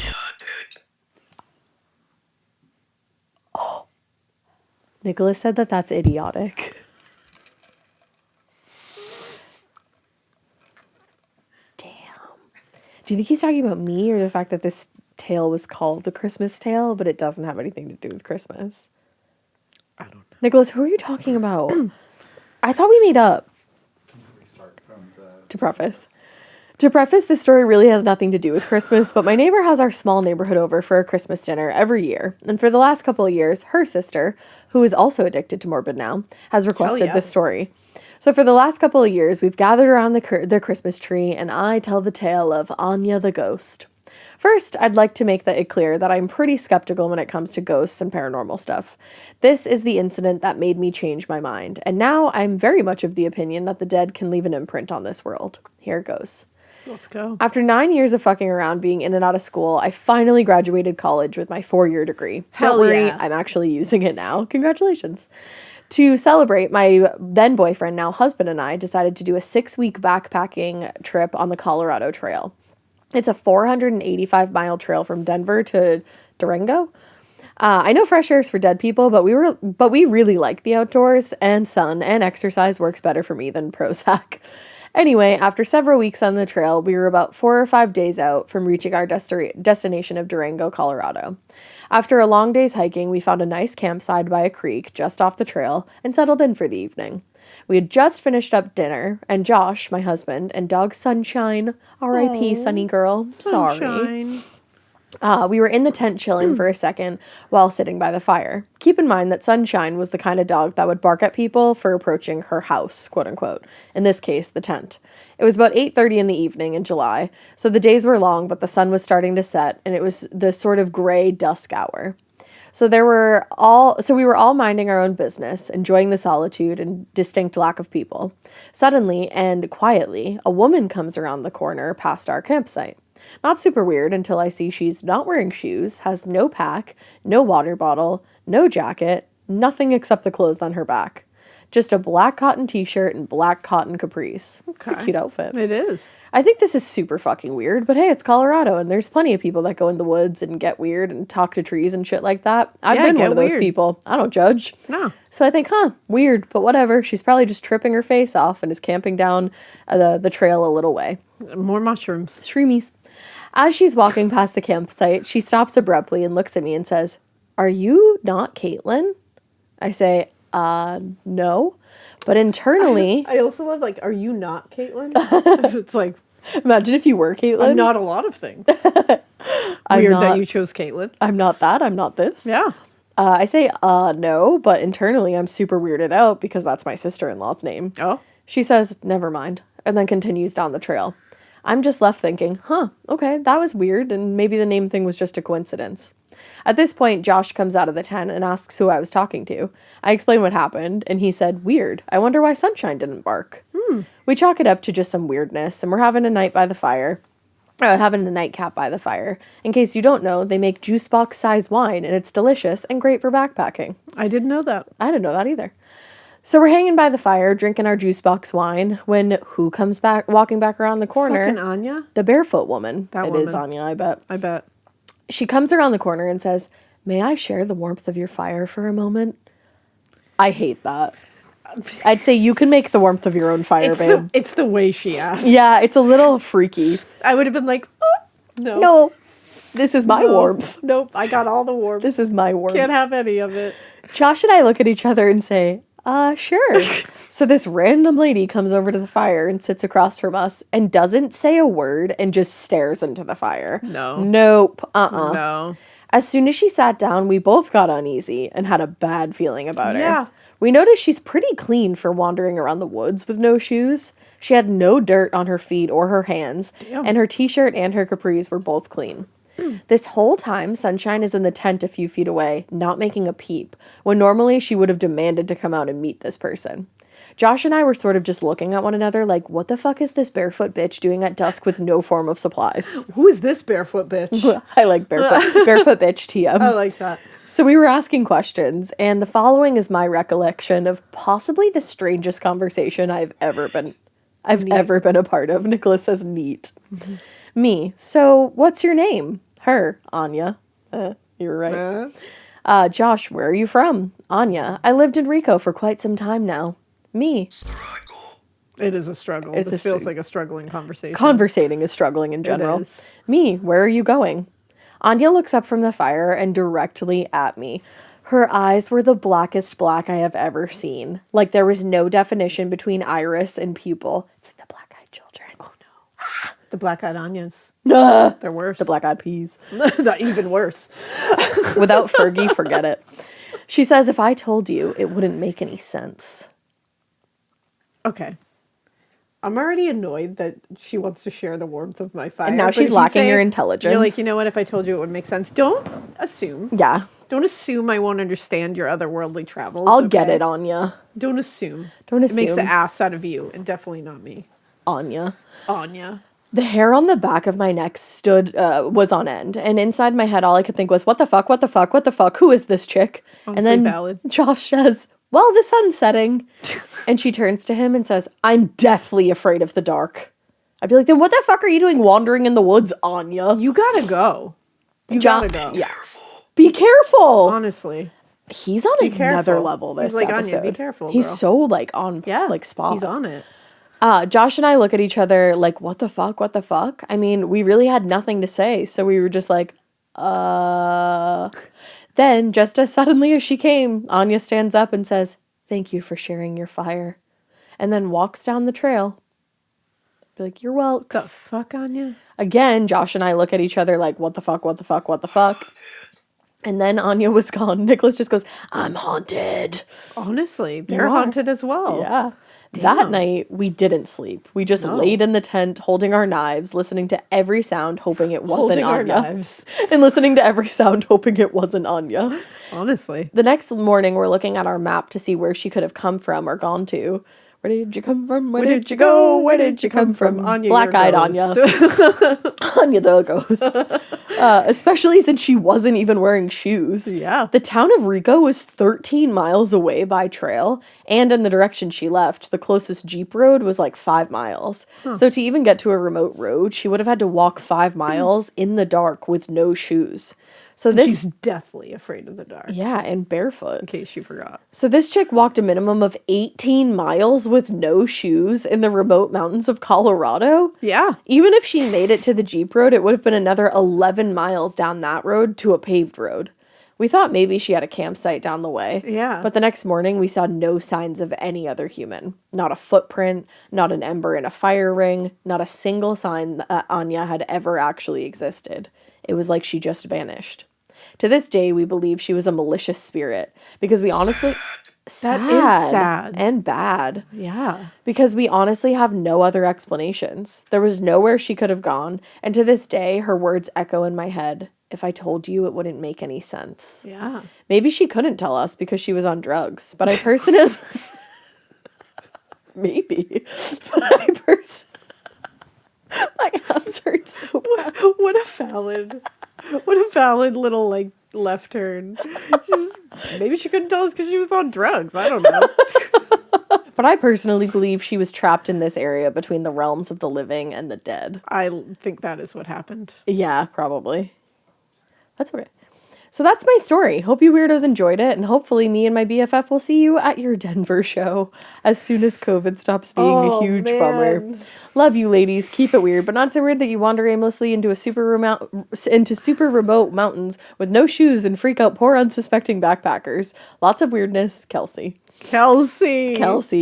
Oh. Nicholas said that that's idiotic. Damn. Do you think he's talking about me or the fact that this tale was called The Christmas Tale, but it doesn't have anything to do with Christmas? I don't know. Nicholas, who are you talking about? I thought we made up. Can you restart from the... To preface, this story really has nothing to do with Christmas, but my neighbor has our small neighborhood over for a Christmas dinner every year. And for the last couple of years, her sister, who is also addicted to Morbid now, has requested yeah. this story. So for the last couple of years, we've gathered around the Christmas tree, and I tell the tale of Anya the ghost. First, I'd like to make it clear that I'm pretty skeptical when it comes to ghosts and paranormal stuff. This is the incident that made me change my mind, and now I'm very much of the opinion that the dead can leave an imprint on this world. Here it goes. Let's go. After 9 years of fucking around being in and out of school, I finally graduated college with my 4-year degree. Hell Don't worry, yeah. I'm actually using it now. Congratulations. To celebrate, my then boyfriend, now husband, and I decided to do a 6-week backpacking trip on the Colorado Trail. It's a 485-mile trail from Denver to Durango. I know fresh air is for dead people, but we really like the outdoors, and sun and exercise works better for me than Prozac. Anyway, after several weeks on the trail, we were about 4 or 5 days out from reaching our destination of Durango, Colorado. After a long day's hiking, we found a nice campsite by a creek just off the trail and settled in for the evening. We had just finished up dinner, and Josh, my husband, and dog Sunshine, R.I.P. Sunny girl, sorry. Sunshine. We were in the tent chilling for a second while sitting by the fire. Keep in mind that Sunshine was the kind of dog that would bark at people for approaching her house, quote unquote. In this case, the tent. It was about 8:30 in the evening in July, so the days were long, but the sun was starting to set, and it was the sort of gray dusk hour. So we were all minding our own business, enjoying the solitude and distinct lack of people. Suddenly and quietly, a woman comes around the corner past our campsite. Not super weird until I see she's not wearing shoes, has no pack, no water bottle, no jacket, nothing except the clothes on her back. Just a black cotton t-shirt and black cotton capris. It's a cute outfit. It is. I think this is super fucking weird, but hey, it's Colorado, and there's plenty of people that go in the woods and get weird and talk to trees and shit like that. I've been one of those people. I don't judge. No. So I think, weird, but whatever. She's probably just tripping her face off and is camping down the trail a little way. More mushrooms. Shroomies. As she's walking past the campsite, she stops abruptly and looks at me and says, "Are you not Caitlin?" I say, no. But internally... I also love, are you not Caitlin? It's like... Imagine if you were Caitlin. I'm not a lot of things. I'm Weird not, that you chose Caitlin. I'm not that. I'm not this. Yeah. I say, no, but internally I'm super weirded out because that's my sister-in-law's name. Oh. She says, "Never mind," and then continues down the trail. I'm just left thinking, okay, that was weird, and maybe the name thing was just a coincidence. At this point, Josh comes out of the tent and asks who I was talking to. I explain what happened, and he said, "Weird. I wonder why Sunshine didn't bark." We chalk it up to just some weirdness, and we're having a night by the fire. Having a nightcap by the fire. In case you don't know, they make juice box size wine, and it's delicious and great for backpacking. I didn't know that. I didn't know that either. So we're hanging by the fire, drinking our juice box wine, when who comes back, walking back around the corner? Fucking Anya? The barefoot woman. That It woman. is Anya, I bet. I bet. She comes around the corner and says, "May I share the warmth of your fire for a moment?" I hate that. I'd say you can make the warmth of your own fire, babe. It's the way she asked. Yeah, it's a little freaky. I would have been like, oh, no. No, this is my warmth. Nope, I got all the warmth. This is my warmth. Can't have any of it. Josh and I look at each other and say, sure. So this random lady comes over to the fire and sits across from us and doesn't say a word and just stares into the fire. No. Nope. No. As soon as she sat down, we both got uneasy and had a bad feeling about her. Yeah. We noticed she's pretty clean for wandering around the woods with no shoes. She had no dirt on her feet or her hands, and her t-shirt and her capris were both clean. This whole time, Sunshine is in the tent a few feet away, not making a peep, when normally she would have demanded to come out and meet this person. Josh and I were sort of just looking at one another like, what the fuck is this barefoot bitch doing at dusk with no form of supplies? Who is this barefoot bitch? I like barefoot bitch TM. I like that. So we were asking questions, and the following is my recollection of possibly the strangest conversation I've ever been a part of. Nicholas says neat. Mm-hmm. Me. "So what's your name?" Her. "Anya." You were right. Josh, "Where are you from?" "Anya. I lived in Rico for quite some time now." Me. It is a struggle. This feels like a struggling conversation. Conversating is struggling in general. is. Me. "Where are you going?" Anya looks up from the fire and directly at me. Her eyes were the blackest black I have ever seen. Like there was no definition between iris and pupil. It's like the black-eyed children. Oh no. The black-eyed onions. They're worse. The black-eyed peas. They're even worse. Without Fergie, forget it. She says, "If I told you, it wouldn't make any sense." Okay. I'm already annoyed that she wants to share the warmth of my fire. And now but she's if you lacking say- your intelligence. You're like, you know what? If I told you, it would make sense. Don't assume. Yeah. Don't assume I won't understand your otherworldly travels. I'll get okay? it, Anya. Don't assume. Don't It makes assume. an ass out of you, and definitely not me. Anya. Anya. The hair on the back of my neck was on end, and inside my head, all I could think was, "What the fuck? What the fuck? What the fuck? Who is this chick?" Honestly and then valid. Josh says, "Well, the sun's setting," and she turns to him and says, "I'm deathly afraid of the dark." I'd be like, "Then what the fuck are you doing wandering in the woods, Anya?" You gotta go. You gotta go. Yeah. Be careful. Honestly. He's on Be another careful. level this He's like, episode. Anya, be careful, He's girl. so like on Yeah. like spot. He's on it. Josh and I look at each other like, what the fuck? What the fuck? I mean, we really had nothing to say, so we were just like, Then, just as suddenly as she came, Anya stands up and says, "Thank you for sharing your fire," and then walks down the trail. Be like, "You're The welcome." fuck, Anya? Again, Josh and I look at each other like, what the fuck? What the fuck? What the fuck? And then Anya was gone. Nicholas just goes, "I'm haunted." Honestly, they're are. haunted as well. Yeah. That Damn. night, we didn't sleep. We just laid in the tent, holding our knives, listening to every sound, hoping it wasn't Holding our Anya. knives. And listening to every sound, hoping it wasn't Anya. Honestly. The next morning, we're looking at our map to see where she could have come from or gone to. Where did you come from? Where did you go? Where did you come from? Anya, Black-eyed your Anya. ghost. Anya the ghost. Especially since she wasn't even wearing shoes. Yeah. The town of Rico was 13 miles away by trail, and in the direction she left, the closest Jeep road was like 5 miles. So to even get to a remote road, she would have had to walk 5 miles in the dark with no shoes. So She's deathly afraid of the dark. yeah, and barefoot. In case you forgot. So this chick walked a minimum of 18 miles with no shoes in the remote mountains of Colorado. Yeah. Even if she made it to the Jeep road, it would have been another 11 miles down that road to a paved road. We thought maybe she had a campsite down the way. Yeah. But the next morning, we saw no signs of any other human. Not a footprint, not an ember in a fire ring, not a single sign that Anya had ever actually existed. It was like she just vanished. To this day, we believe she was a malicious spirit because we honestly... That is sad. And bad. Yeah. Because we honestly have no other explanations. There was nowhere she could have gone, and to this day, her words echo in my head. If I told you, it wouldn't make any sense. Yeah. Maybe she couldn't tell us because she was on drugs, but I personally... Maybe. But I personally... My abs hurt so bad. What a valid little, like, left turn. Maybe she couldn't tell us because she was on drugs. I don't know. But I personally believe she was trapped in this area between the realms of the living and the dead. I think that is what happened. Yeah, probably. That's okay. So that's my story. Hope you weirdos enjoyed it, and hopefully me and my BFF will see you at your Denver show as soon as COVID stops being a huge bummer. Love you, ladies. Keep it weird, but not so weird that you wander aimlessly into super remote mountains with no shoes and freak out poor unsuspecting backpackers. Lots of weirdness, Kelsey. Kelsey,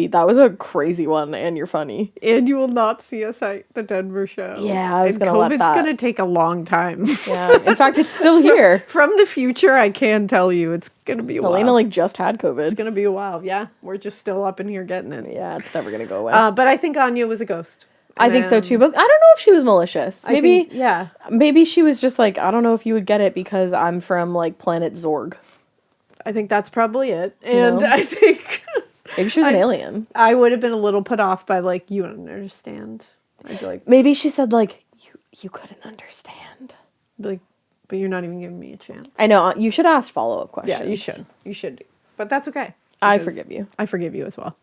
That was a crazy one, and you're funny. and you will not see us at the Denver show. Yeah, I was And gonna let COVID's that. gonna take a long time. Yeah, in fact, it's still here. From the future, I can tell you it's gonna be a Alaina while. just had It's COVID. gonna be a while. Yeah, we're just still up in here getting it. Yeah, it's never gonna go away. But I think Anya was a ghost. I think so too, but I don't know if she was malicious. Maybe, yeah. maybe she was just like, I don't know if you would get it because I'm from like planet Zorg. I think that's probably it. And know? I think Maybe she was an alien. I would have been a little put off by like, you don't understand. I'd be like, Maybe she said like, you couldn't understand. but you're not even giving me a chance. I know, you should ask follow-up questions. Yeah, you should. You should. But that's okay. I because forgive you. I forgive you as well.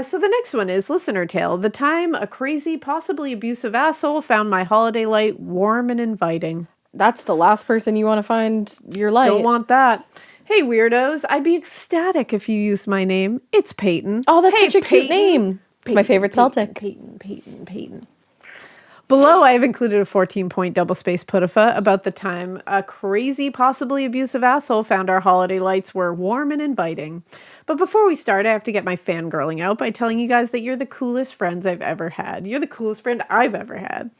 So the next one is listener tale. The time a crazy, possibly abusive asshole found my holiday light warm and inviting. That's the last person you want to find your light. Don't want that. Hey, weirdos. I'd be ecstatic if you used my name. It's Peyton. Oh, that's Hey, such a cute Peyton. name. It's my favorite Celtic. Peyton. Below, I have included a 14-point double-space put-a-fa about the time a crazy, possibly abusive asshole found our holiday lights were warm and inviting. But before we start, I have to get my fangirling out by telling you guys that you're the coolest friends I've ever had. You're the coolest friend I've ever had.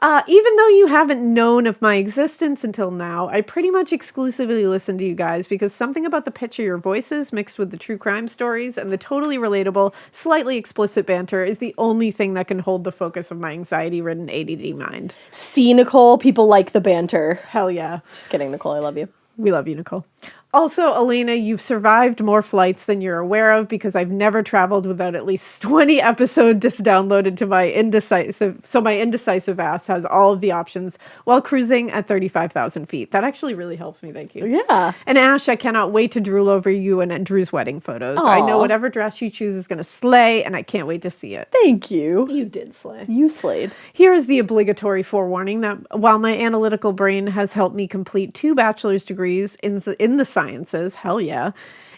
Even though you haven't known of my existence until now, I pretty much exclusively listen to you guys because something about the pitch of your voices mixed with the true crime stories and the totally relatable, slightly explicit banter is the only thing that can hold the focus of my anxiety-ridden ADD mind. See, Nicole, people like the banter. Hell yeah. Just kidding, Nicole. I love you. We love you, Nicole. Also, Alaina, you've survived more flights than you're aware of because I've never traveled without at least 20 episodes downloaded to my indecisive. So my indecisive ass has all of the options while cruising at 35,000 feet. That actually really helps me. Thank you. Yeah. And Ash, I cannot wait to drool over you and Drew's wedding photos. I know Aw. whatever dress you choose is going to slay, and I can't wait to see it. Thank you. You did slay. You slayed. Here is the obligatory forewarning that while my analytical brain has helped me complete 2 bachelor's degrees in the sciences, hell yeah,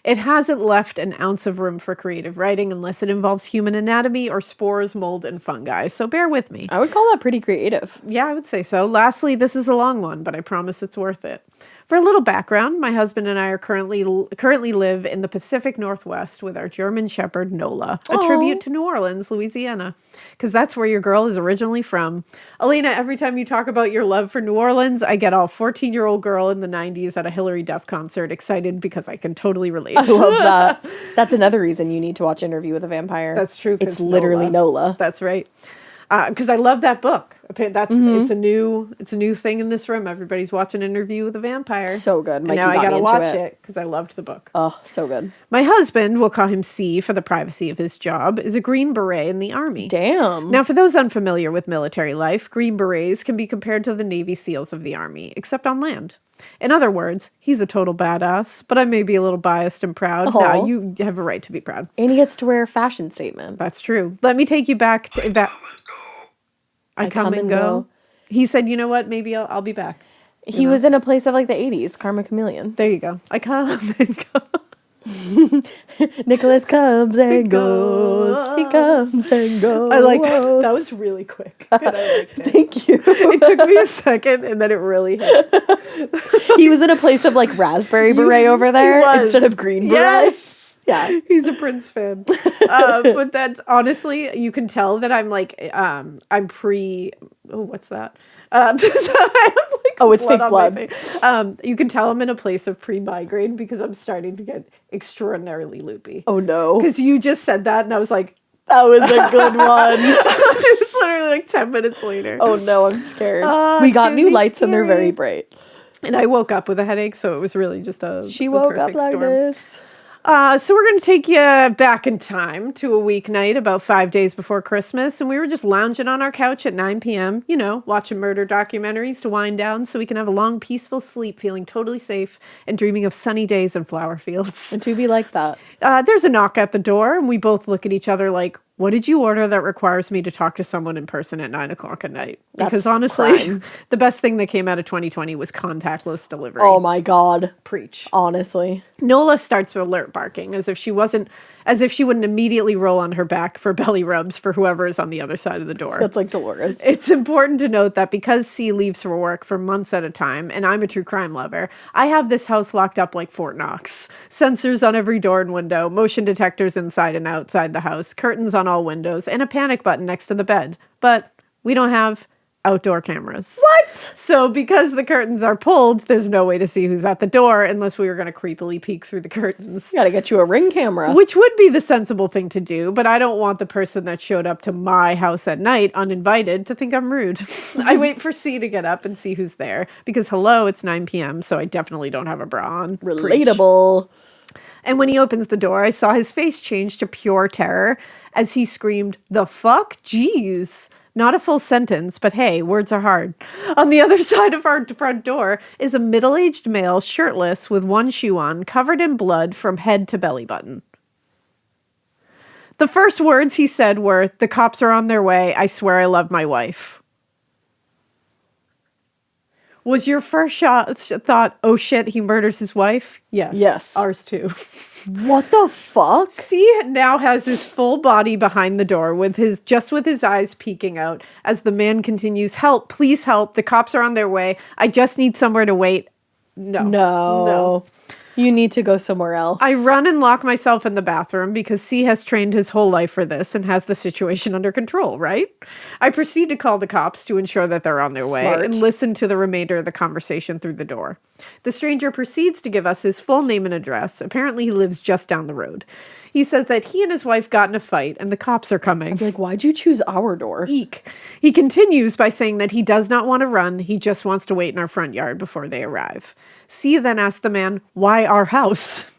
it hasn't left an ounce of room for creative writing unless it involves human anatomy or spores, mold, and fungi. So bear with me. I would call that pretty creative. Yeah, I would say so. Lastly, this is a long one, but I promise it's worth it. For a little background, my husband and I are currently live in the Pacific Northwest with our German Shepherd, Nola, a tribute to New Orleans, Louisiana, because that's where your girl is originally from. Alaina, every time you talk about your love for New Orleans, I get all 14-year-old girl in the 90s at a Hillary Duff concert excited because I can totally relate. I love that. That's another reason you need to watch Interview with a Vampire. That's true. It's literally Nola. That's right. Because I love that book. It's a new thing in this room. Everybody's watching Interview with a Vampire. So good. And Mikey now I got gotta me into watch it. it because I loved the book. Oh, so good. My husband, we'll call him C for the privacy of his job, is a Green Beret in the Army. Damn. Now, for those unfamiliar with military life, Green Berets can be compared to the Navy SEALs of the Army, except on land. In other words, he's a total badass, but I may be a little biased and proud. Aw. Now, you have a right to be proud. And he gets to wear a fashion statement. That's true. Let me take you back to that. I come and go. He said, you know what? Maybe I'll be back. He was in a place of like the 80s, Karma Chameleon. There you go. I come and go. Nicholas comes and goes. He comes and goes. I like that. That was really quick. And I liked it. Thank you. It took me a second, and then it really hit. He was in a place of like raspberry beret over there was. instead of green beret. Yes. Yeah. He's a Prince fan. But that's honestly, you can tell that I'm like, I'm what's that? So I have like Oh, it's fake on my blood. face. You can tell I'm in a place of pre-migraine because I'm starting to get extraordinarily loopy. Oh no. Because you just said that, and I was like, That was a good one. it was literally like 10 minutes later. Oh no, I'm scared. Oh, We got it's new really lights and they're scary. very bright. And I woke up with a headache, so it was really just She the woke up perfect like storm. this. So we're going to take you back in time to a weeknight about 5 days before Christmas. And we were just lounging on our couch at 9 p.m., watching murder documentaries to wind down so we can have a long, peaceful sleep, feeling totally safe and dreaming of sunny days and flower fields. And to be like that. There's a knock at the door, and we both look at each other like, what did you order that requires me to talk to someone in person at 9 o'clock at night? Because That's honestly, crime. the best thing that came out of 2020 was contactless delivery. Oh my God. Preach. Honestly. Nola starts alert barking as if she wouldn't immediately roll on her back for belly rubs for whoever is on the other side of the door. That's like Dolores. It's important to note that because C leaves for work for months at a time, and I'm a true crime lover, I have this house locked up like Fort Knox. Sensors on every door and window, motion detectors inside and outside the house, curtains on all windows, and a panic button next to the bed. But we don't have outdoor cameras. What? So because the curtains are pulled, there's no way to see who's at the door unless we were going to creepily peek through the curtains. You gotta get you a Ring camera. Which would be the sensible thing to do, but I don't want the person that showed up to my house at night uninvited to think I'm rude. I wait for C to get up and see who's there because hello, it's 9 p.m., so I definitely don't have a bra on. Preach. Relatable. And when he opens the door, I saw his face change to pure terror as he screamed, "The fuck? Jeez." Not a full sentence, but hey, words are hard. On the other side of our front door is a middle-aged male, shirtless, with one shoe on, covered in blood from head to belly button. The first words he said were, "The cops are on their way. I swear I love my wife." Was your first thought, oh shit, he murders his wife? Yes. Yes. Ours too. What the fuck? C now has his full body behind the door with his eyes peeking out as the man continues, "Help, please help. The cops are on their way. I just need somewhere to wait." No. You need to go somewhere else. I run and lock myself in the bathroom because C has trained his whole life for this and has the situation under control, right? I proceed to call the cops to ensure that they're on their way and listen to the remainder of the conversation through the door. The stranger proceeds to give us his full name and address. Apparently, he lives just down the road. He says that he and his wife got in a fight and the cops are coming. I'd be like, why'd you choose our door? Eek. He continues by saying that he does not want to run. He just wants to wait in our front yard before they arrive. C then asks the man, why our house?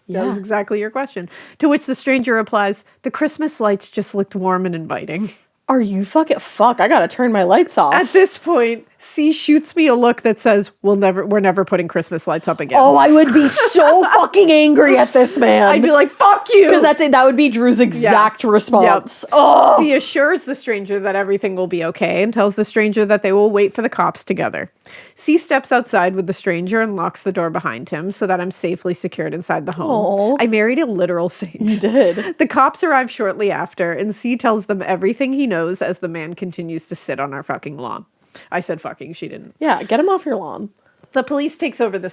That was exactly your question. To which the stranger replies, the Christmas lights just looked warm and inviting. Are you fuck? I gotta turn my lights off. At this point, C shoots me a look that says, we're never putting Christmas lights up again. Oh, I would be so fucking angry at this man. I'd be like, fuck you. Because that would be Drew's exact response. Yep. Oh. C assures the stranger that everything will be okay and tells the stranger that they will wait for the cops together. C steps outside with the stranger and locks the door behind him so that I'm safely secured inside the home. Aww. I married a literal saint. You did. The cops arrive shortly after, and C tells them everything he knows as the man continues to sit on our fucking lawn. I said fucking, she didn't. Yeah, get him off your lawn. The police take over the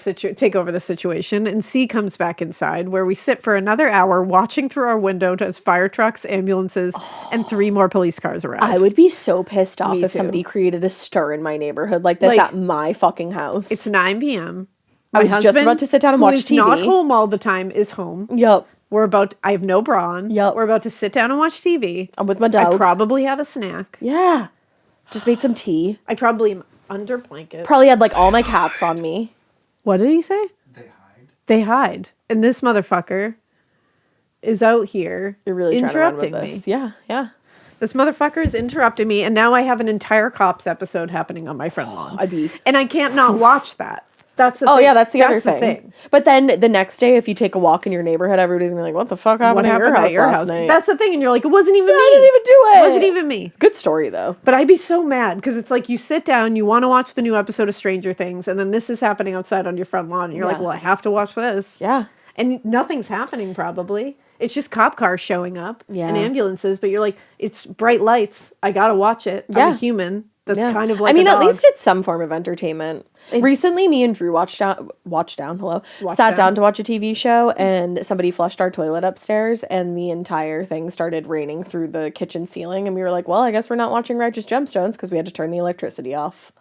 situation, and C comes back inside, where we sit for another hour watching through our window as fire trucks, ambulances, and 3 more police cars arrive. I would be so pissed off Me if too. somebody created a stir in my neighborhood like this at my fucking house. It's 9 p.m. I was just about to sit down and watch TV. Who is not home all the time is home. Yup. I have no bra on. Yep. We're about to sit down and watch TV. I'm with my dog. I probably have a snack. Yeah. Just made some tea. I probably am under blanket. Probably had like all my cats on me. What did he say? They hide. And this motherfucker is out here You're really trying to run with interrupting this. me. Yeah. This motherfucker is interrupting me, and now I have an entire Cops episode happening on my front lawn. And I can't not watch that. That's the thing. Oh, yeah, that's the other thing. But then the next day, if you take a walk in your neighborhood, everybody's going to be like, what the fuck happened at your house last night? That's the thing, and you're like, it wasn't even me. I didn't even do it. It wasn't even me. Good story, though. But I'd be so mad, because it's like you sit down, you want to watch the new episode of Stranger Things, and then this is happening outside on your front lawn, and you're like, well, I have to watch this. Yeah. And nothing's happening, probably. It's just cop cars showing up and ambulances, but you're like, it's bright lights. I got to watch it. I'm a human. That's kind of like at least it's some form of entertainment. Recently, me and Drew sat down to watch a TV show, and somebody flushed our toilet upstairs, and the entire thing started raining through the kitchen ceiling, and we were like, well, I guess we're not watching Righteous Gemstones because we had to turn the electricity off.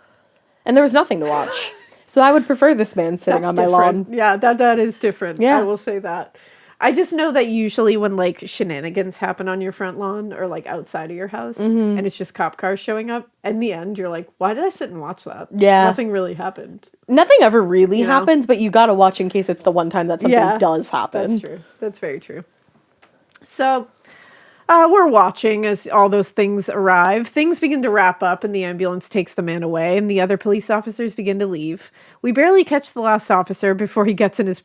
And there was nothing to watch. So I would prefer this man sitting on my lawn. Yeah, that is different. Yeah. I will say that. I just know that usually when like shenanigans happen on your front lawn or like outside of your house and it's just cop cars showing up, in the end you're like, why did I sit and watch that? Yeah. Nothing really happened. Nothing ever really happens, but you gotta watch in case it's the one time that something does happen. That's true. That's very true. So we're watching as all those things arrive. Things begin to wrap up and the ambulance takes the man away and the other police officers begin to leave. We barely catch the last officer before he gets in his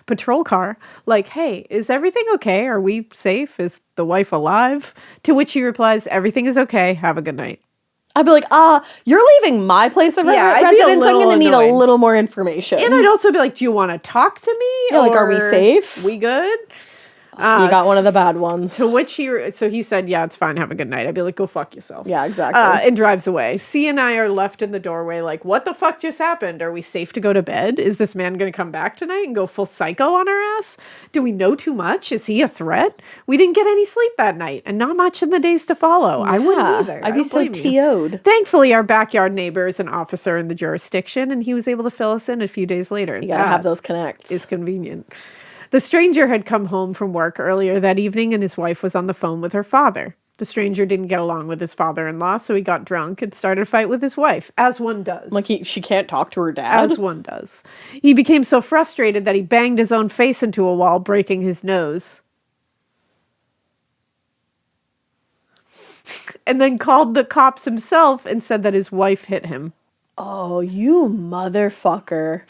patrol car. Like, hey, is everything okay? Are we safe? Is the wife alive? To which he replies, everything is okay. Have a good night. I'd be like, you're leaving my place of residence. I'm going to need a little more information. And I'd also be like, do you want to talk to me? Yeah, like, are we safe? We good? You got one of the bad ones. To which he said, yeah, it's fine. Have a good night. I'd be like, go fuck yourself. Yeah, exactly. And drives away. C and I are left in the doorway like, what the fuck just happened? Are we safe to go to bed? Is this man going to come back tonight and go full psycho on our ass? Do we know too much? Is he a threat? We didn't get any sleep that night and not much in the days to follow. Yeah, I wouldn't either. I'd be so TO'd. Thankfully, our backyard neighbor is an officer in the jurisdiction and he was able to fill us in a few days later. You got to have those connects. It's convenient. The stranger had come home from work earlier that evening and his wife was on the phone with her father. The stranger didn't get along with his father-in-law, so he got drunk and started a fight with his wife, as one does. Like she can't talk to her dad? As one does. He became so frustrated that he banged his own face into a wall, breaking his nose. And then called the cops himself and said that his wife hit him. Oh, you motherfucker.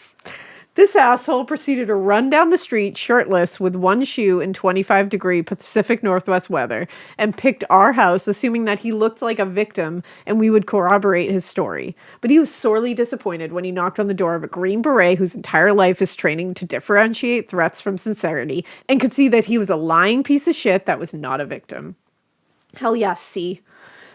This asshole proceeded to run down the street shirtless with one shoe in 25-degree Pacific Northwest weather and picked our house, assuming that he looked like a victim and we would corroborate his story. But he was sorely disappointed when he knocked on the door of a Green Beret whose entire life is training to differentiate threats from sincerity and could see that he was a lying piece of shit that was not a victim. Hell yes, C.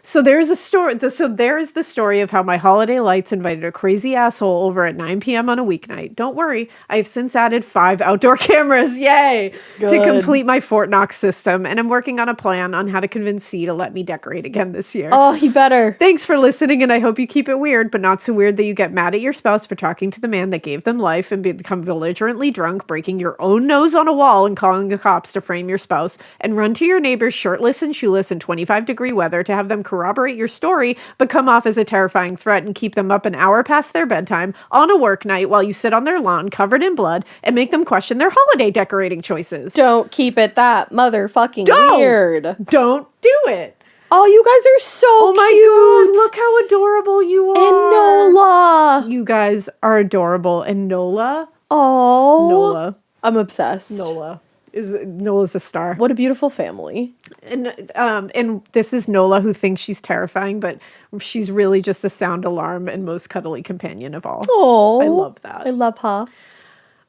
So there's a story. So there's the story of how my holiday lights invited a crazy asshole over at 9 p.m. on a weeknight. Don't worry, I have since added 5 outdoor cameras. Yay! To Good. complete my Fort Knox system, and I'm working on a plan on how to convince C to let me decorate again this year. Oh, he better. Thanks for listening, and I hope you keep it weird, but not so weird that you get mad at your spouse for talking to the man that gave them life and become belligerently drunk, breaking your own nose on a wall and calling the cops to frame your spouse, and run to your neighbors shirtless and shoeless in 25-degree weather to have them corroborate your story, but come off as a terrifying threat and keep them up an hour past their bedtime on a work night while you sit on their lawn covered in blood and make them question their holiday decorating choices. Don't keep it that motherfucking Don't. weird. Don't do it. Oh, you guys are so Oh my cute. God, look how adorable you are. And Nola. You guys are adorable. And Nola? Oh. Nola. I'm obsessed. Nola's a star. What a beautiful family. And this is Nola, who thinks she's terrifying, but she's really just a sound alarm and most cuddly companion of all. Oh. I love that. I love her.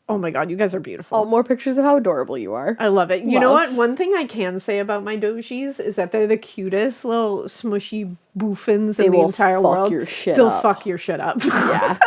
Oh my God, you guys are beautiful. Oh, more pictures of how adorable you are. I love it. You know Love. what? One thing I can say about my Dojis is that they're the cutest little smushy boofins in the will entire fuck world. your shit They'll up. fuck your shit up. Yeah.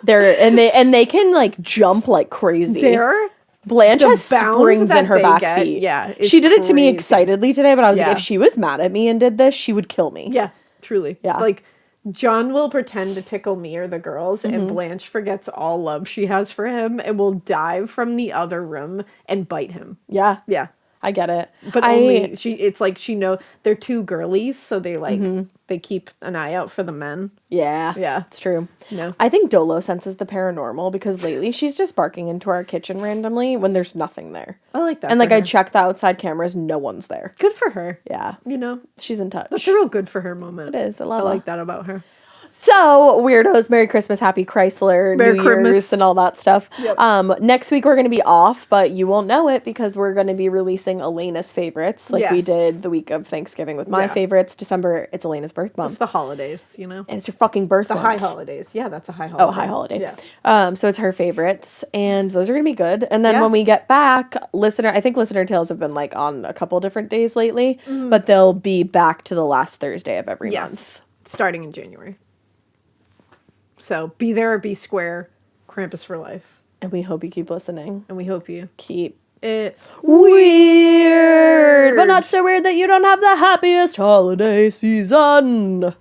They can like jump like crazy. They're Blanche the has bounds springs that in her they back get, feet. yeah, it's She did it to me crazy. excitedly today, but I was Yeah. like, if she was mad at me and did this, she would kill me. Yeah, truly. Yeah. Like, John will pretend to tickle me or the girls, Mm-hmm. and Blanche forgets all love she has for him and will dive from the other room and bite him. Yeah. Yeah. I get it. But only it's like she know they're two girlies, so they like they keep an eye out for the men. Yeah. Yeah. It's true. No. I think Dolo senses the paranormal because lately she's just barking into our kitchen randomly when there's nothing there. I like that. And like for I her. check the outside cameras, no one's there. Good for her. Yeah. You know, She's in touch. that's a real good for her moment. It is. I I love like it. that about her. So, Weirdos, Merry Christmas, Happy Chrysler, Merry New Christmas. Year's, and all that stuff. Yep. Next week we're going to be off, but you won't know it because we're going to be releasing Alaina's favorites like we Yes. did the week of Thanksgiving with my Yeah. favorites. December, it's Alaina's birth It's month. the holidays, you know. And it's your fucking birth The month. high holidays. Yeah, that's a high holiday. Oh, high holiday. Yeah. So it's her favorites, and those are gonna be good. And then Yeah. when we get back, I think listener tales have been like on a couple different days lately, Mm-hmm. but they'll be back to the last Thursday of every month. Yes. Starting in January. So be there or be square. Krampus for life. And we hope you keep listening. And we hope you Keep it weird, but not so weird that you don't have the happiest holiday season.